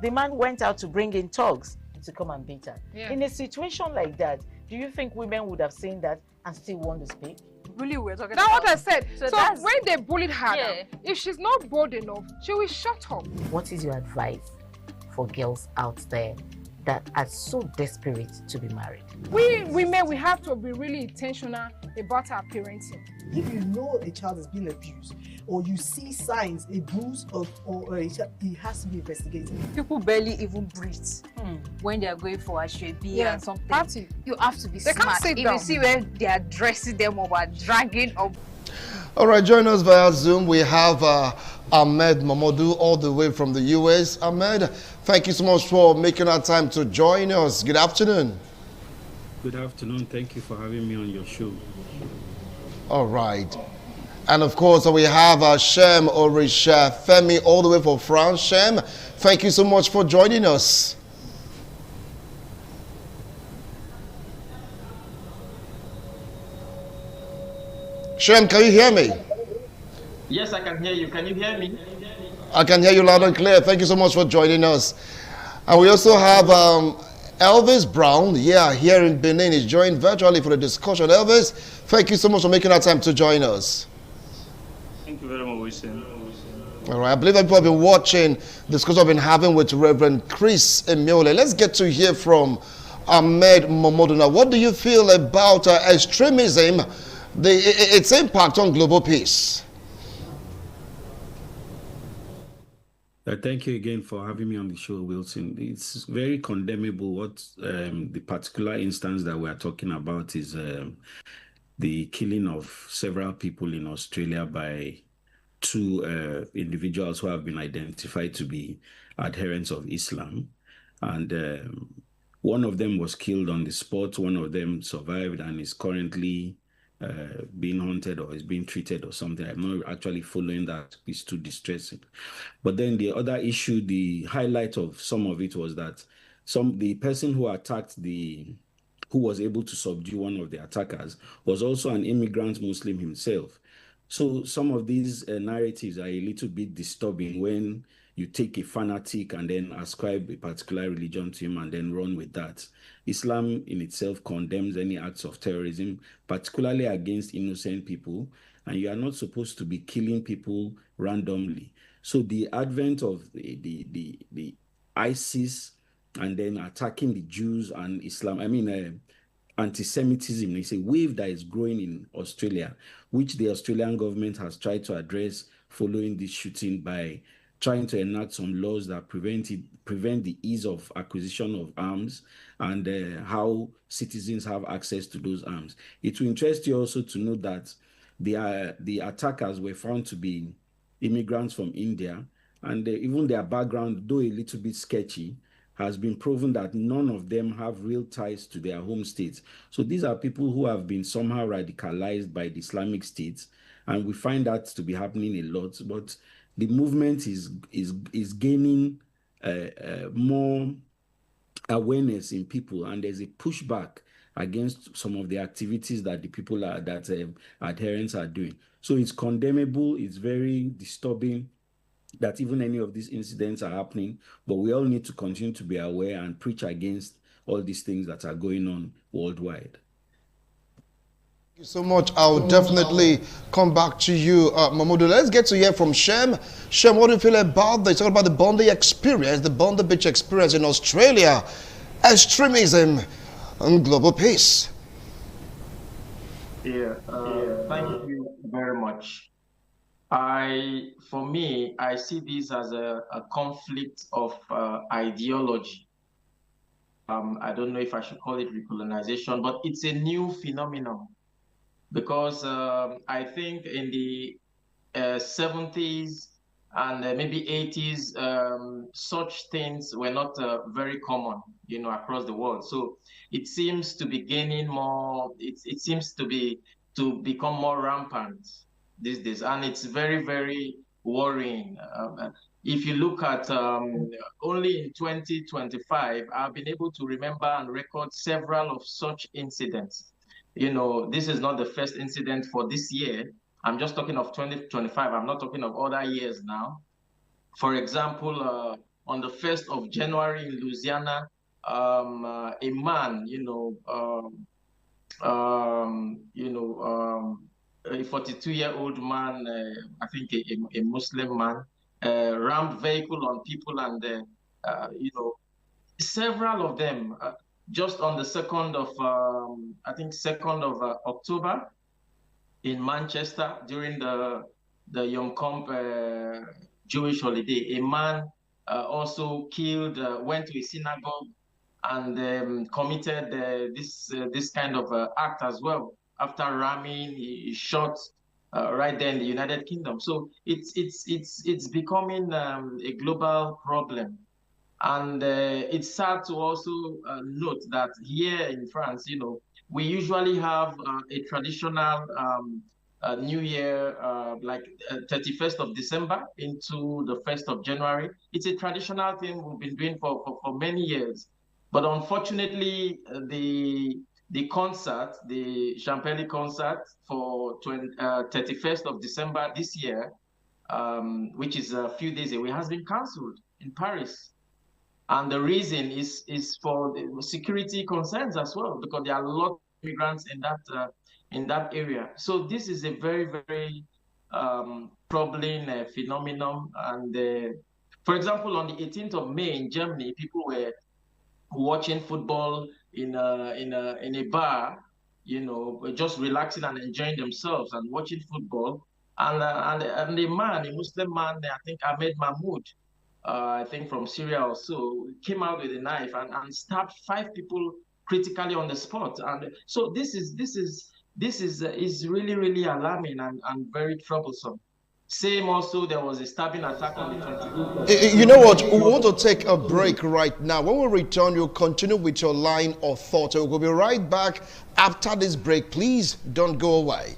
The man went out to bring in thugs to come and beat her. Yeah. In a situation like that, do you think women would have seen that and still want to speak? Really, we're talking that's about. That's what I said. So when they bullied her, Yeah. if she's not bold enough, she will shut up. What is your advice for girls out there that are so desperate to be married? We women, we have to be really intentional about our parenting. If you know a child is being abused, or you see signs, a bruise or a child, it has to be investigated. People barely even breathe when they are going for a shrebi and something. You have to be They smart. can't sit If down. you see where they are dressing them up or dragging up. All right, join us via Zoom. We have Ahmed Mamadou all the way from the US. Ahmed, thank you so much for making our time to join us. Good afternoon. Good afternoon. Thank you for having me on your show. All right. And of course, we have Shem Orisha Femi all the way from France. Shem, thank you so much for joining us. Shem, can you hear me? Yes, I can hear you. Can you hear me? I can hear you loud and clear. Thank you so much for joining us. And we also have Elvis Brown, here in Benin. He's joined virtually for the discussion. Elvis, thank you so much for making our time to join us. Thank you very much, Wilson. All right, I believe that people have been watching the discussion I've been having with Reverend Chris Emiole. Let's get to hear from Ahmed Mamadou. Now, what do you feel about extremism, its impact on global peace? Thank you again for having me on the show, Wilson. It's very condemnable what the particular instance that we are talking about is the killing of several people in Australia by two individuals who have been identified to be adherents of Islam. And one of them was killed on the spot. One of them survived and is currently being haunted or is being treated or something. I'm not actually following that. It's too distressing. But then the other issue, the highlight of some of it was that the person who attacked who was able to subdue one of the attackers was also an immigrant Muslim himself. So some of these narratives are a little bit disturbing when you take a fanatic and then ascribe a particular religion to him and then run with that. Islam in itself condemns any acts of terrorism, particularly against innocent people, and you are not supposed to be killing people randomly. So the advent of the ISIS and then attacking the Jews and Islam, anti-Semitism is a wave that is growing in Australia, which the Australian government has tried to address following this shooting by trying to enact some laws that prevent the ease of acquisition of arms and how citizens have access to those arms. It will interest you also to know that the attackers were found to be immigrants from India, and even their background, though a little bit sketchy, has been proven that none of them have real ties to their home states. So these are people who have been somehow radicalized by the Islamic State, and we find that to be happening a lot. But the movement is gaining more awareness in people, and there's a pushback against some of the activities that the people adherents are doing. So it's condemnable. It's very disturbing that even any of these incidents are happening, but we all need to continue to be aware and preach against all these things that are going on worldwide. Thank you so much. I'll definitely come back to you, Mamadou. Let's get to hear from Shem. Shem, what do you feel about this? Talk about the Bondi experience, the Bondi Beach experience in Australia, extremism and global peace. Thank you very much. For me, I see this as a conflict of ideology. I don't know if I should call it recolonization, but it's a new phenomenon because I think in the 70s and maybe 80s, such things were not very common, across the world. So it seems to be gaining more. It seems to become more rampant these days, and it's very, very worrying. If you look at only in 2025, I've been able to remember and record several of such incidents. this is not the first incident for this year. I'm just talking of 2025. I'm not talking of other years now. For example, on the 1st of January in Louisiana, a man, a 42-year-old man, I think a Muslim man, rammed vehicle on people, and several of them just on the 2nd of October in Manchester during the Yom Kippur Jewish holiday. A man also killed, went to a synagogue and committed this kind of act as well. After ramming, he shot right there in the United Kingdom. So it's becoming a global problem. And it's sad to also note that here in France, we usually have a traditional New Year, like 31st of December into the 1st of January. It's a traditional thing we've been doing for many years. But unfortunately, the concert, the Champelli concert for 31st of December this year, which is a few days away, has been cancelled in Paris. And the reason is for the security concerns as well, because there are a lot of immigrants in that area. So this is a very, very troubling phenomenon. And for example, on the 18th of May in Germany, people were watching football in a bar, just relaxing and enjoying themselves and watching football. And a man, a Muslim man, I think Ahmed Mahmoud, I think from Syria or so, came out with a knife and stabbed 5 people critically on the spot. And so this is really, really alarming and very troublesome. Same also, there was a stabbing attack on the 22nd. You know what? We want to take a break right now. When we return, you'll continue with your line of thought. We'll be right back after this break. Please don't go away.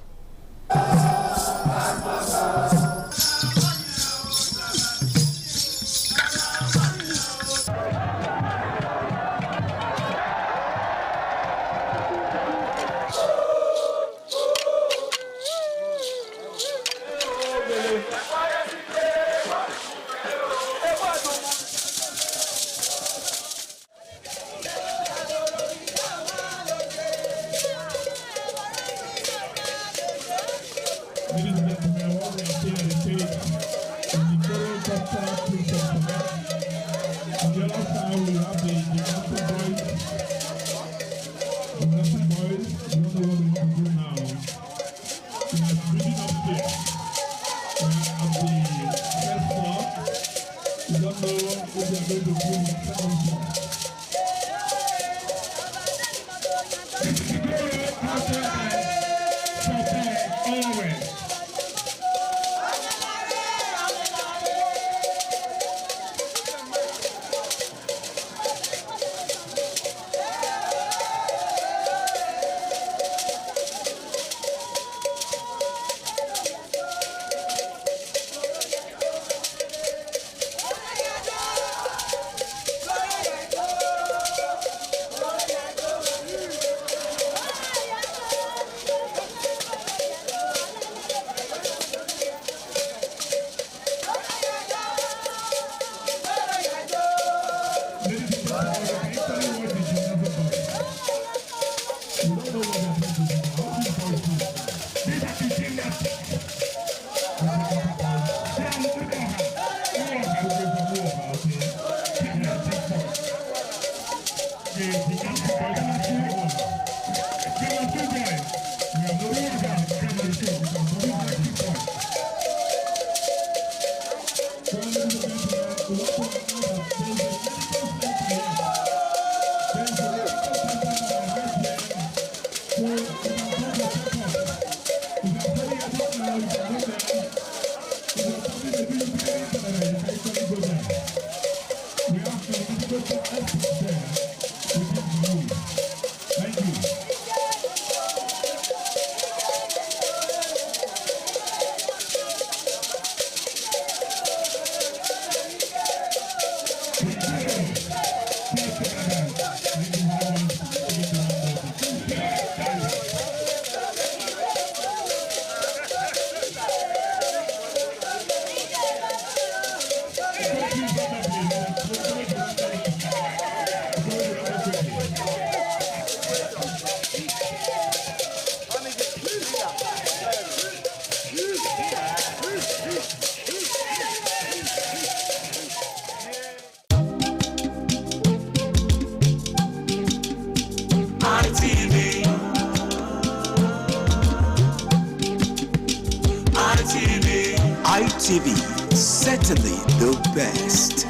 ITV, certainly the best.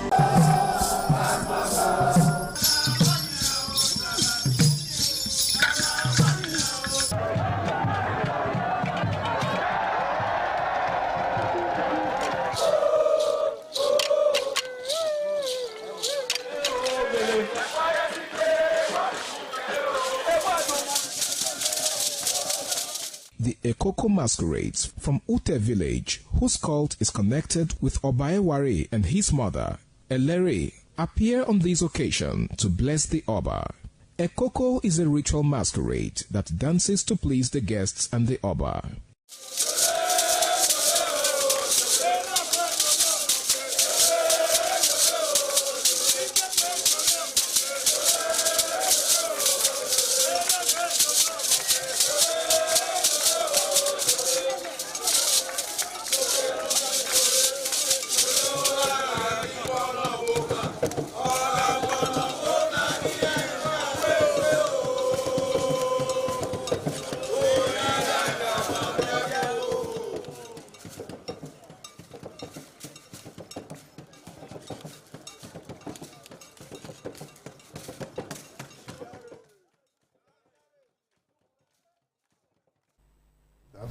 The Ekoko masquerades from Ute village, whose cult is connected with Obaeware and his mother, Elere, appear on this occasion to bless the Oba. Ekoko is a ritual masquerade that dances to please the guests and the Oba.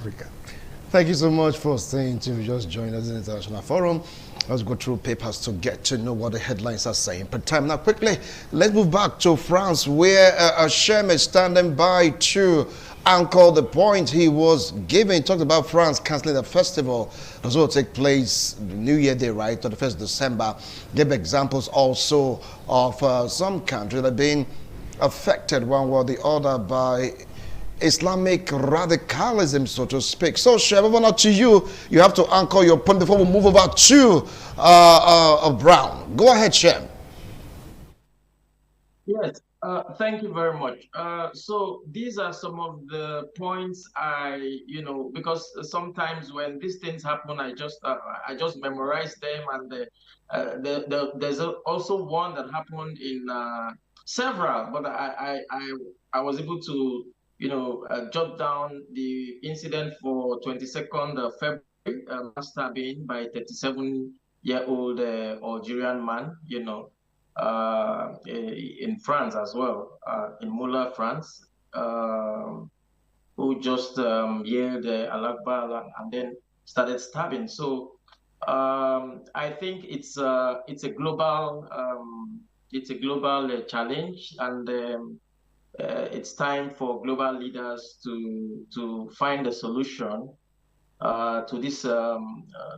Africa. Thank you so much for staying tuned. Just join us in the International Forum. Let's go through papers to get to know what the headlines are saying per time. Now, quickly, let's move back to France, where Shem is standing by to anchor the point he was giving. He talked about France cancelling the festival that will take place New Year Day, right, 31st December. Gave examples also of some countries that have been affected one way or the other by Islamic radicalism, so to speak. So, Shem, over now to you. You have to anchor your point before we move over to Brown. Go ahead, Shem. Yes, thank you very much. So these are some of the points because sometimes when these things happen, I just memorize them, and there's also one that happened in several, but I was able to jot down the incident for 22nd of February, stabbing by 37-year-old Algerian man, in France as well, in Moulins, France, who just yelled Allah Akbar and then started stabbing. So I think it's a global challenge, and it's time for global leaders to find a solution to this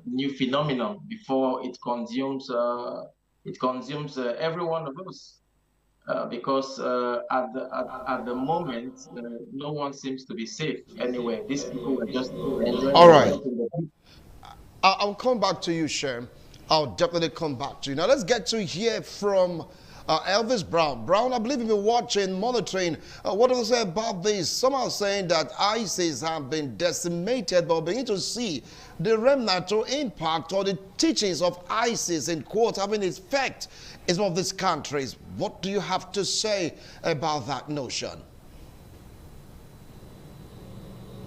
new phenomenon before it consumes every one of us. Because at the moment, no one seems to be safe anywhere. These people are just enjoying. All right. I'll come back to you, Shem. I'll definitely come back to you. Now let's get to hear from Elvis Brown. Brown, I believe you've been watching, monitoring. What do they say about this? Some are saying that ISIS have been decimated, but we begin to see the remnant or impact or the teachings of ISIS, in quotes, having its effect in some of these countries. What do you have to say about that notion?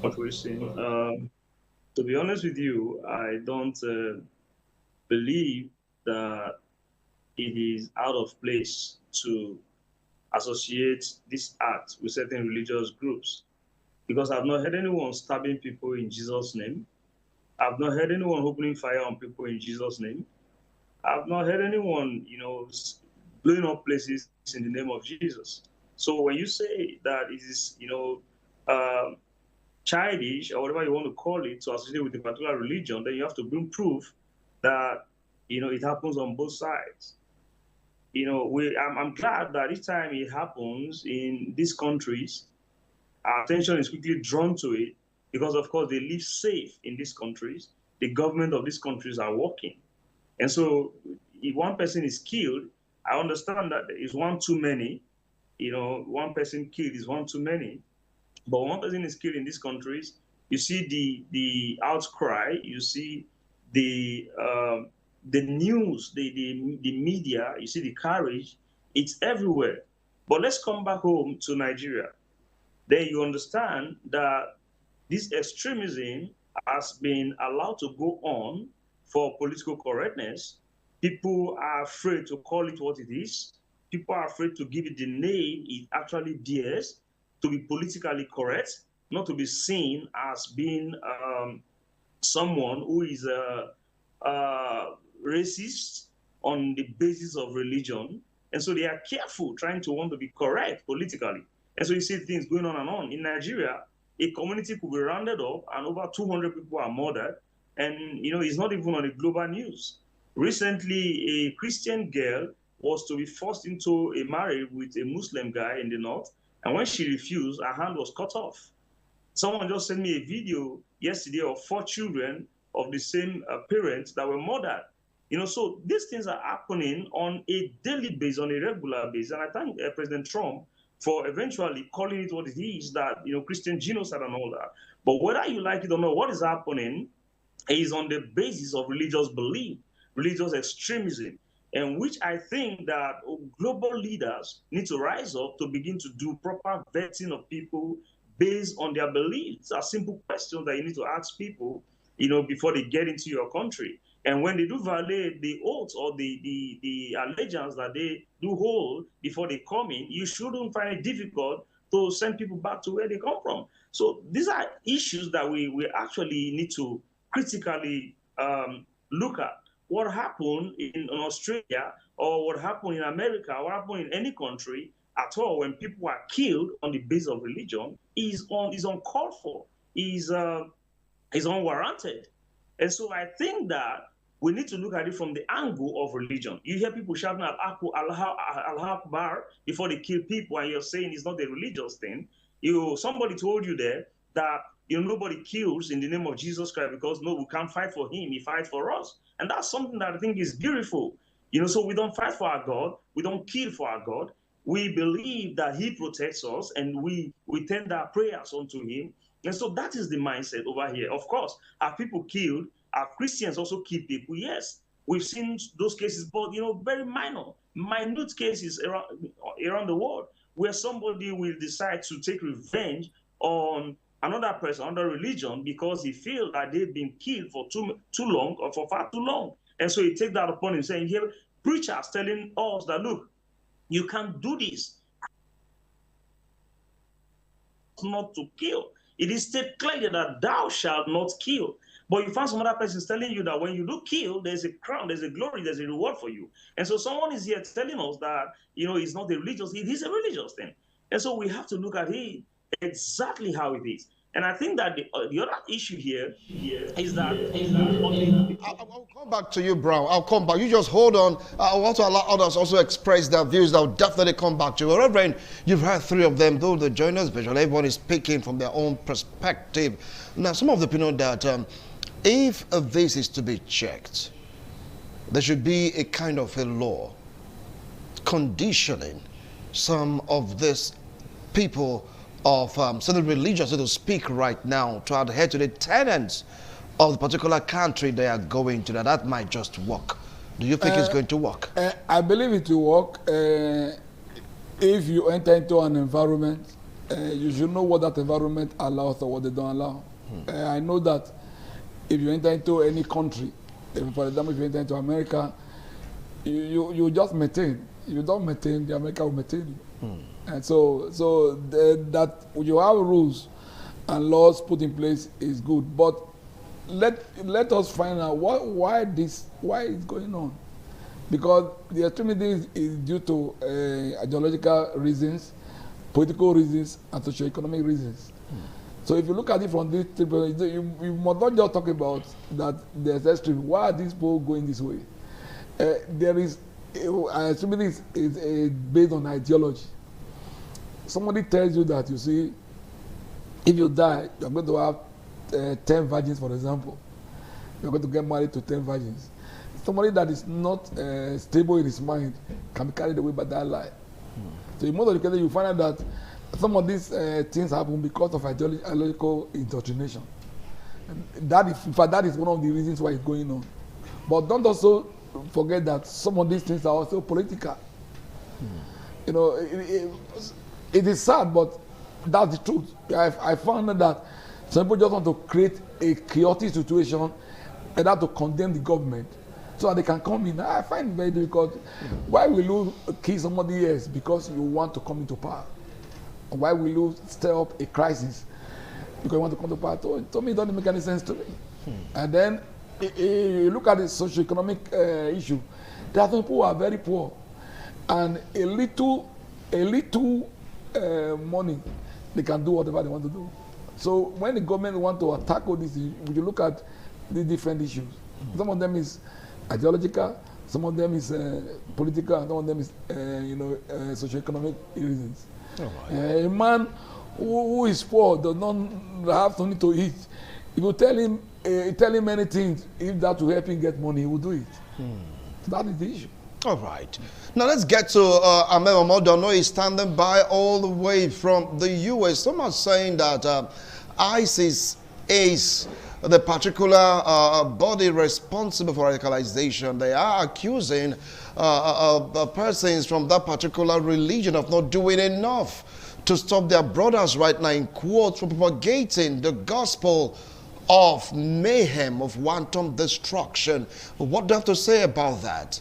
What we're seeing. To be honest with you, I don't believe that it is out of place to associate this act with certain religious groups, because I've not heard anyone stabbing people in Jesus' name. I've not heard anyone opening fire on people in Jesus' name. I've not heard anyone, blowing up places in the name of Jesus. So when you say that it is, childish or whatever you want to call it to associate with a particular religion, then you have to bring proof that, it happens on both sides. I'm glad that each time it happens in these countries, our attention is quickly drawn to it because, of course, they live safe in these countries. The government of these countries are working. And so, if one person is killed, I understand that there is one too many. You know, one person killed is one too many. But one person is killed in these countries, you see the outcry, you see the news, the media, you see the courage. It's everywhere. But let's come back home to Nigeria. Then you understand that this extremism has been allowed to go on for political correctness. People are afraid to call it what it is. People are afraid to give it the name it actually bears, to be politically correct, not to be seen as being someone who is racist on the basis of religion. And so they are careful trying to want to be correct politically. And so you see things going on and on. In Nigeria, a community could be rounded up and over 200 people are murdered. And, you know, it's not even on the global news. Recently, a Christian girl was to be forced into a marriage with a Muslim guy in the north. And when she refused, her hand was cut off. Someone just sent me a video yesterday of 4 children of the same parents that were murdered. You know, so these things are happening on a daily basis, on a regular basis. And I thank President Trump for eventually calling it what it is, that, you know, Christian genocide and all that. But whether you like it or not, what is happening is on the basis of religious belief, religious extremism, and which I think that global leaders need to rise up to begin to do proper vetting of people based on their beliefs. Are simple questions that you need to ask people, you know, before they get into your country. And when they do violate the oath or the allegiance that they do hold before they come in, you shouldn't find it difficult to send people back to where they come from. So these are issues that we actually need to critically look at. What happened in Australia, or what happened in America, what happened in any country at all when people are killed on the basis of religion is uncalled for, is unwarranted. And so I think that we need to look at it from the angle of religion. You hear people shouting Allah Akbar before they kill people, and you're saying it's not a religious thing. Somebody told you there that, you know, nobody kills in the name of Jesus Christ because, no, we can't fight for him. He fights for us. And that's something that I think is beautiful. You know, so we don't fight for our God. We don't kill for our God. We believe that he protects us, and we tender our prayers unto him. And so that is the mindset over here. Of course, are people killed? Are Christians also kill people? Yes. We've seen those cases, but, you know, very minute cases around the world where somebody will decide to take revenge on another person, another religion, because he feels that they've been killed for too long or for far too long. And so he takes that upon him, saying, here, preachers telling us that, look, you can't do this. Not to kill. It is stated clearly that thou shalt not kill. But you find some other person telling you that when you do kill, there's a crown, there's a glory, there's a reward for you. And so someone is here telling us that, you know, it's not a religious, it is a religious thing. And so we have to look at it exactly how it is. And I think that the other issue here is that I'll come back to you, Brown. I'll come back. You just hold on. I want to allow others also express their views. I'll definitely come back to you. Reverend, you've heard 3 of them, though the joiners visually, everyone is speaking from their own perspective. Now, some of the opinion that if this is to be checked, there should be a kind of a law conditioning some of these people of certain religions, so to speak, right now, to adhere to the tenets of the particular country they are going to. That might just work. Do you think it's going to work? I believe it will work. If you enter into an environment, you should know what that environment allows or what they don't allow. I know that if you enter into any country, for example, if you enter into America, you just maintain. You don't maintain, the America will maintain you. And so that you have rules and laws put in place is good. But let us find out why it's going on. Because the extremism is due to ideological reasons, political reasons, and socioeconomic reasons. So if you look at it from these people, you must not just talk about that there's extreme. Why are these people going this way? Extremism is based on ideology. Somebody tells you that, you see, if you die, you're going to have 10 virgins, for example. You're going to get married to 10 virgins. somebody that is not stable in his mind can be carried away by that lie. So in most of the cases, you find out that some of these things happen because of ideological indoctrination. And that is one of the reasons why it's going on. But don't also forget that some of these things are also political. You know, it is sad, but that's the truth. I found that some people just want to create a chaotic situation and have to condemn the government so that they can come in. I find it very difficult. Why will you kill somebody else because you want to come into power? Why will you stir up a crisis because you want to come to power? To me, it doesn't make any sense to me. And then you look at the socio-economic issue. There are some people who are very poor, and a little money, they can do whatever they want to do. So when the government want to tackle this, you look at the different issues. Some of them is ideological, some of them is political, and some of them is socio-economic reasons. A man who is poor does not have something to eat. If you tell him many things, if that will help him get money, he will do it. So that is the issue. All right. Now let's get to Ahmed Momodu. He's standing by all the way from the U.S. Some are saying that ISIS is the particular body responsible for radicalization. They are accusing persons from that particular religion of not doing enough to stop their brothers right now, in quotes, from propagating the gospel of mayhem, of wanton destruction. What do you have to say about that?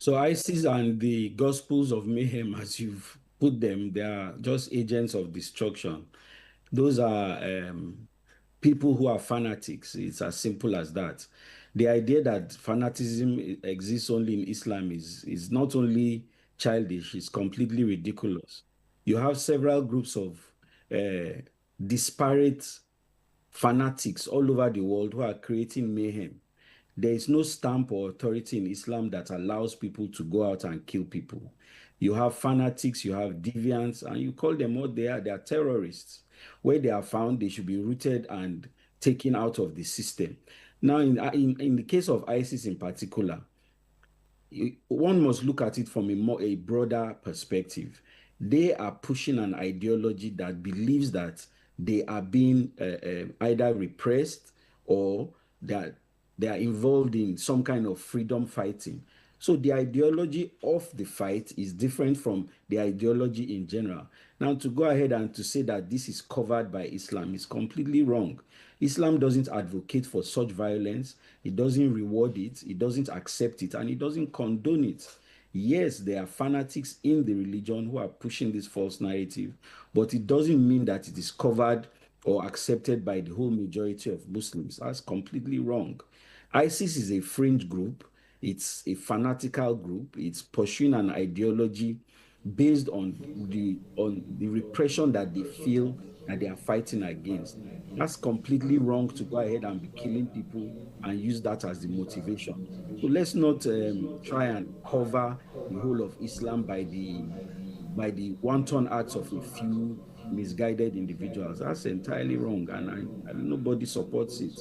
So ISIS and the Gospels of Mayhem, as you've put them, they are just agents of destruction. Those are people who are fanatics. It's as simple as that. The idea that fanaticism exists only in Islam is not only childish, it's completely ridiculous. You have several groups of disparate fanatics all over the world who are creating mayhem. There is no stamp or authority in Islam that allows people to go out and kill people. You have fanatics, you have deviants, and you call them what they are. They are terrorists. Where they are found, they should be rooted and taken out of the system. Now, in the case of ISIS in particular, one must look at it from a broader perspective. They are pushing an ideology that believes that they are being either repressed or that they are involved in some kind of freedom fighting. So the ideology of the fight is different from the ideology in general. Now, to go ahead and to say that this is covered by Islam is completely wrong. Islam doesn't advocate for such violence. It doesn't reward it. It doesn't accept it, and it doesn't condone it. Yes, there are fanatics in the religion who are pushing this false narrative, but it doesn't mean that it is covered or accepted by the whole majority of Muslims. That's completely wrong. ISIS is a fringe group. It's a fanatical group. It's pursuing an ideology based on the repression that they feel that they are fighting against. That's completely wrong to go ahead and be killing people and use that as the motivation. So let's not try and cover the whole of Islam by the wanton acts of a few misguided individuals. That's entirely wrong, and nobody supports it.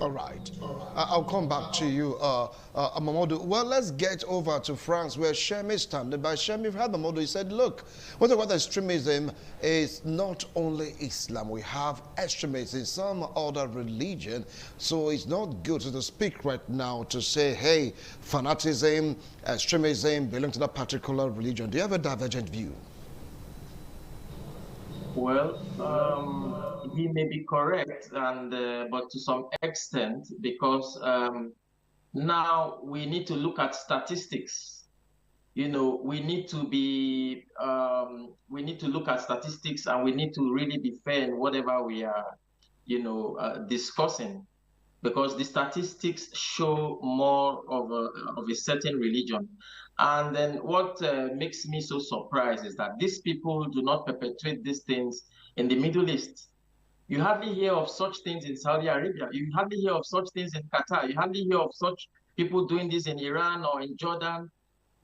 All right. I'll come back to you, Mamadou. Well, let's get over to France, where Shemi is standing by. Shemi, you've heard Mamadou. He said, look, what about extremism is not only Islam. We have extremism in some other religion. So it's not good to speak right now to say, hey, fanaticism, extremism belong to that particular religion. Do you have a divergent view? Well, he may be correct, but to some extent, because now we need to look at statistics. You know, we need to look at statistics, and we need to really be fair in whatever we are, discussing, because the statistics show more of a certain religion. And then what makes me so surprised is that these people do not perpetrate these things in the Middle East. You hardly hear of such things in Saudi Arabia. You hardly hear of such things in Qatar. You hardly hear of such people doing this in Iran or in Jordan.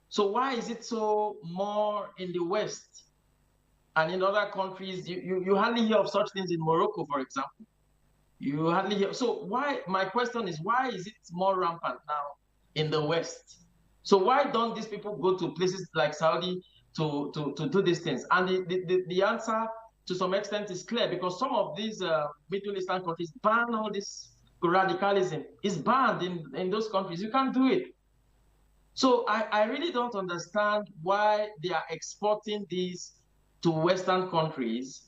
So why is it so more in the West? And in other countries, you hardly hear of such things in Morocco, for example. You hardly hear. So why? My question is, why is it more rampant now in the West? So why don't these people go to places like Saudi to do these things? And the answer to some extent is clear, because some of these Middle Eastern countries ban all this radicalism. It's banned in those countries. You can't do it. So I really don't understand why they are exporting these to Western countries.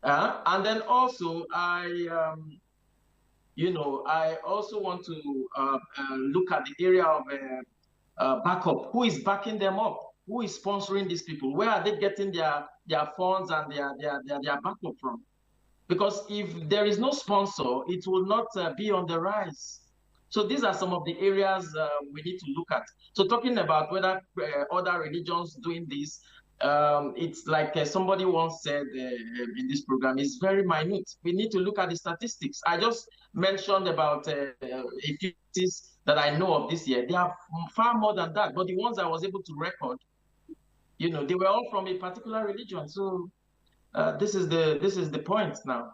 And then also, I also want to look at the area of backup. Who is backing them up? Who is sponsoring these people? Where are they getting their funds and their backup from? Because if there is no sponsor, it will not be on the rise. So these are some of the areas we need to look at. So talking about whether other religions doing this, it's like somebody once said in this program, it's very minute. We need to look at the statistics. I just mentioned about a few things that I know of this year. They are far more than that, but the ones I was able to record, they were all from a particular religion. So this is the point now.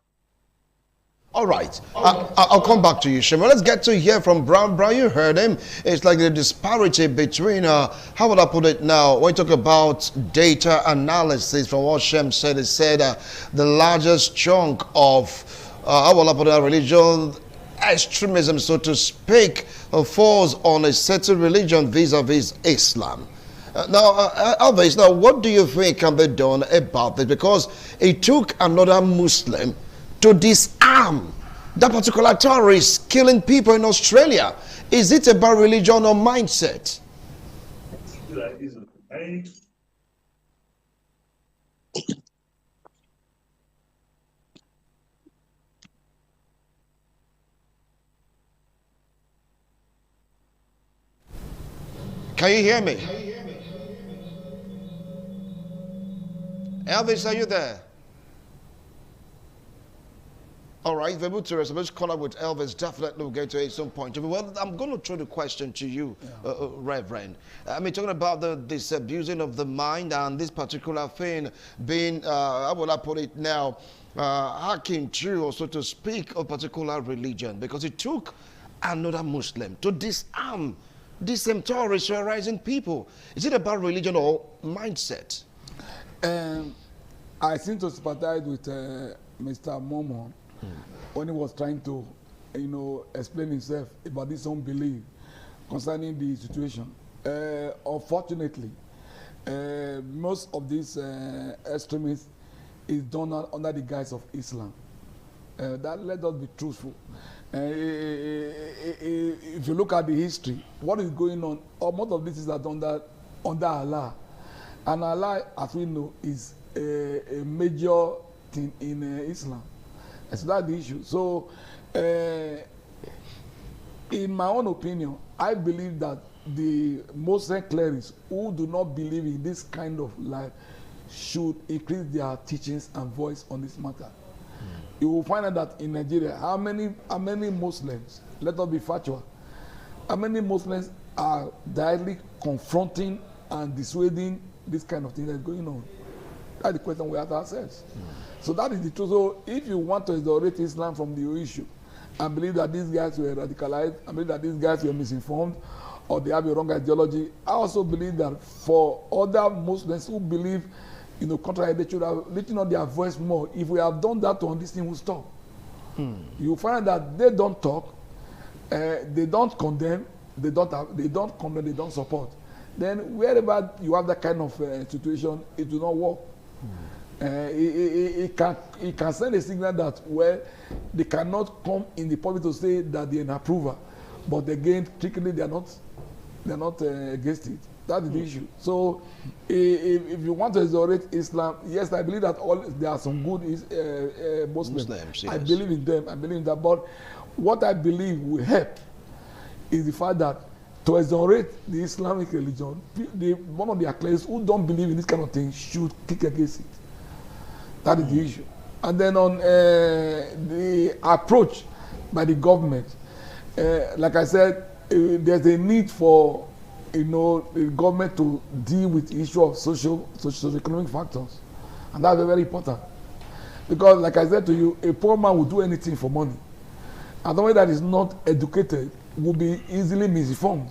All right, I'll come back to you, Shem. Let's get to hear from Brown. Brown, you heard him. It's like the disparity between, how would I put it now? When you talk about data analysis, from what Shem said, he said the largest chunk of, how would I put it, religion extremism, so to speak, falls on a certain religion vis-a-vis Islam. Now, Alves, now, what do you think can be done about this? Because it took another Muslim to disarm that particular terrorist killing people in Australia. Is it about religion or mindset? Can you hear me? Elvis, are you there? All right, if we're able to respond, call up with Elvis, definitely we'll get to it at some point. Well, I'm going to throw the question to you, Reverend. I mean, talking about this abusing of the mind and this particular thing being, how will I put it now, hacking to, or so to speak, a particular religion, because it took another Muslim to disarm these same terrorists terrorizing people. Is it about religion or mindset? I seem to sympathize with Mr. Momo when he was trying to, explain himself about this unbelief concerning the situation. Unfortunately, most of these extremists is done under the guise of Islam. That let us be truthful. If you look at the history, what is going on, most of this is under Allah. And Allah, as we know, is a major thing in Islam. So that's the issue. So, in my own opinion, I believe that the Muslim clerics who do not believe in this kind of life should increase their teachings and voice on this matter. You will find out that in Nigeria, how many Muslims, let us be factual, how many Muslims are directly confronting and dissuading this kind of thing that's going on? That's the question we have to ourselves. So that is the truth. So if you want to isolate Islam from the issue and believe that these guys were radicalized, and believe that these guys were misinformed, or they have a wrong ideology, I also believe that for other Muslims who believe, contrary, they should have letting out their voice more. If we have done that, this thing will stop. You find that they don't talk, they don't condemn, they don't condemn, they don't support. Then wherever you have that kind of situation, it will not work. It can send a signal that they cannot come in the public to say that they're an approver, but again, technically they're not against it. That's the issue. So, if you want to isolate Islam, yes, I believe that there are some good Muslims. Yes. I believe in them. I believe in that. But what I believe will help is the fact that to exonerate the Islamic religion, one of their clerics who don't believe in this kind of thing should kick against it. That is the issue. And then on the approach by the government, like I said, there's a need for the government to deal with the issue of socio-economic factors. And that's very important. Because like I said to you, a poor man will do anything for money. and somebody that is not educated will be easily misinformed.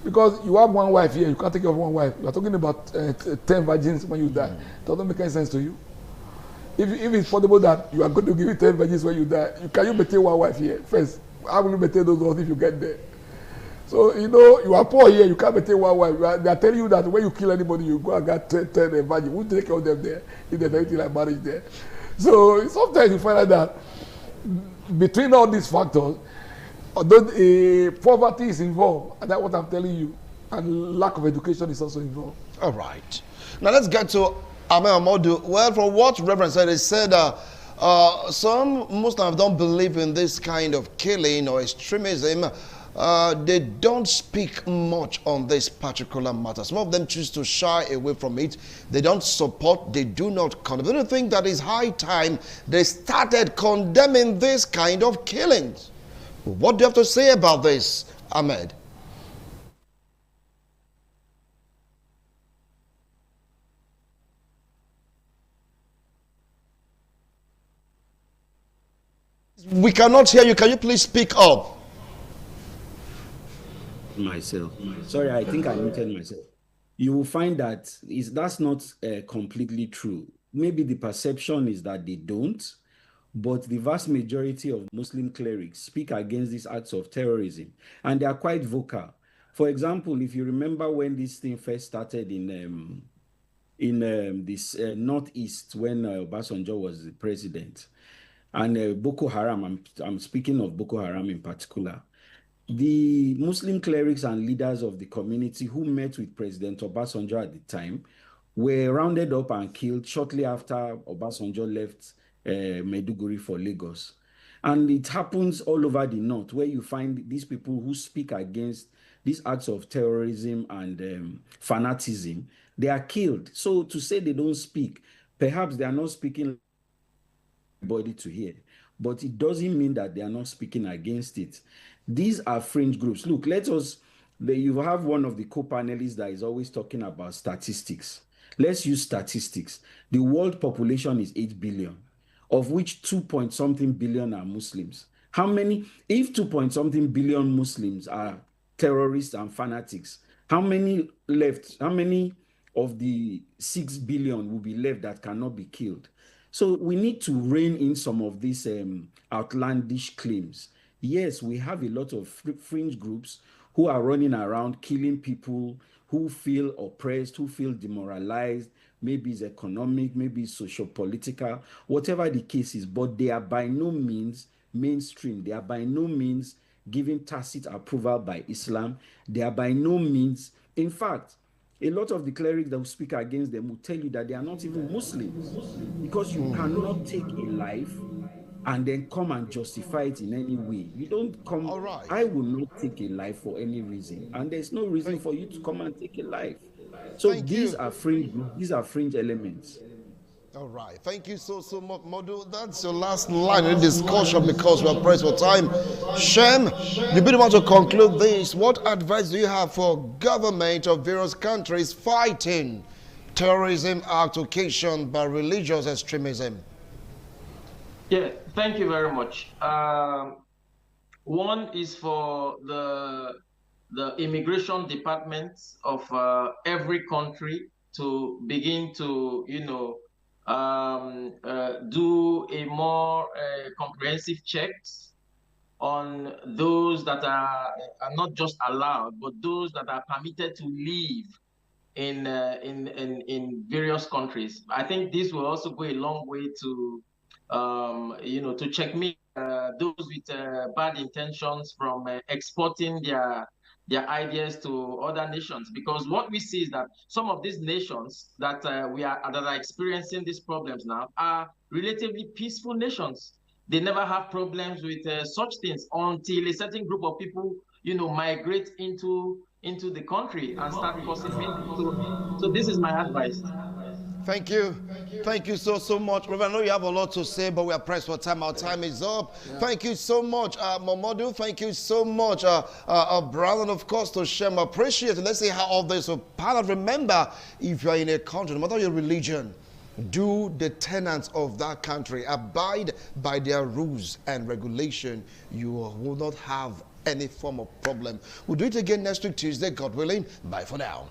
Because you have one wife here, you can't take care of one wife. You are talking about 10 virgins when you die. It doesn't make any sense to you. If it's possible that you are going to give it 10 virgins when you die, can you maintain one wife here? First, how will you maintain those ones if you get there? So, you know, you are poor here, you can't maintain one wife. They are telling you that when you kill anybody, you go and get 10 virgins. Who take care of them there if there's anything like marriage there? So, sometimes you find out that between all these factors, although poverty is involved, and that's what I'm telling you, and lack of education is also involved. All right. Now let's get to Ahmed Amodu. Well, from what Reverend said, he said some Muslims don't believe in this kind of killing or extremism. They don't speak much on this particular matter. Some of them choose to shy away from it. They don't support, they do not condemn. They don't think that it's high time they started condemning this kind of killings. What do you have to say about this, Ahmed? We cannot hear you. Can you please speak up? Myself. Sorry, I think I muted myself. You will find that that's not completely true. Maybe the perception is that they don't, but the vast majority of Muslim clerics speak against these acts of terrorism, and they are quite vocal. For example, if you remember when this thing first started in this northeast, when Obasanjo was the president, and Boko Haram, I'm speaking of Boko Haram in particular, the Muslim clerics and leaders of the community who met with President Obasanjo at the time were rounded up and killed shortly after Obasanjo left Maiduguri for Lagos. And it happens all over the north, where you find these people who speak against these acts of terrorism and fanaticism, they are killed. So to say they don't speak, perhaps they are not speaking everybody to hear, but it doesn't mean that they are not speaking against it. These are fringe groups. Look, you have one of the co-panelists that is always talking about statistics. Let's use statistics. The world population is 8 billion. Of which 2-point-something billion are Muslims. If 2-point-something billion Muslims are terrorists and fanatics, how many of the 6 billion will be left that cannot be killed? So we need to rein in some of these outlandish claims. Yes, we have a lot of fringe groups who are running around killing people who feel oppressed, who feel demoralized. Maybe it's economic, maybe it's socio-political, whatever the case is, but they are by no means mainstream. They are by no means giving tacit approval by Islam. They are by no means, in fact, a lot of the clerics that will speak against them will tell you that they are not even Muslims, because you cannot take a life and then come and justify it in any way. You don't come, all right. I will not take a life for any reason, and there's no reason for you to come and take a life. So these are fringe elements. All right. Thank you so much, Modu. That's your last line in the discussion because we are pressed for time. Shem, you really want to conclude this. What advice do you have for government of various countries fighting terrorism occasioned by religious extremism? Yeah, thank you very much. One is for the immigration departments of every country to begin to, do a more comprehensive checks on those that are not just allowed, but those that are permitted to live in various countries. I think this will also go a long way to to checkmate those with bad intentions from exporting their ideas to other nations. Because what we see is that some of these nations that are experiencing these problems now are relatively peaceful nations. They never have problems with such things until a certain group of people, migrate into the country and start causing pain. So this is my advice. Thank you. Thank you so much. Reverend, I know you have a lot to say, but we are pressed for time. Our time is up. Yeah. Thank you so much, Momodu. Thank you so much, Brown, and of course, to Shem. Appreciate it. Let's see how all this will pan out. Remember, if you are in a country, no matter your religion, do the tenants of that country abide by their rules and regulation, you will not have any form of problem. We'll do it again next week, Tuesday, God willing. Bye for now.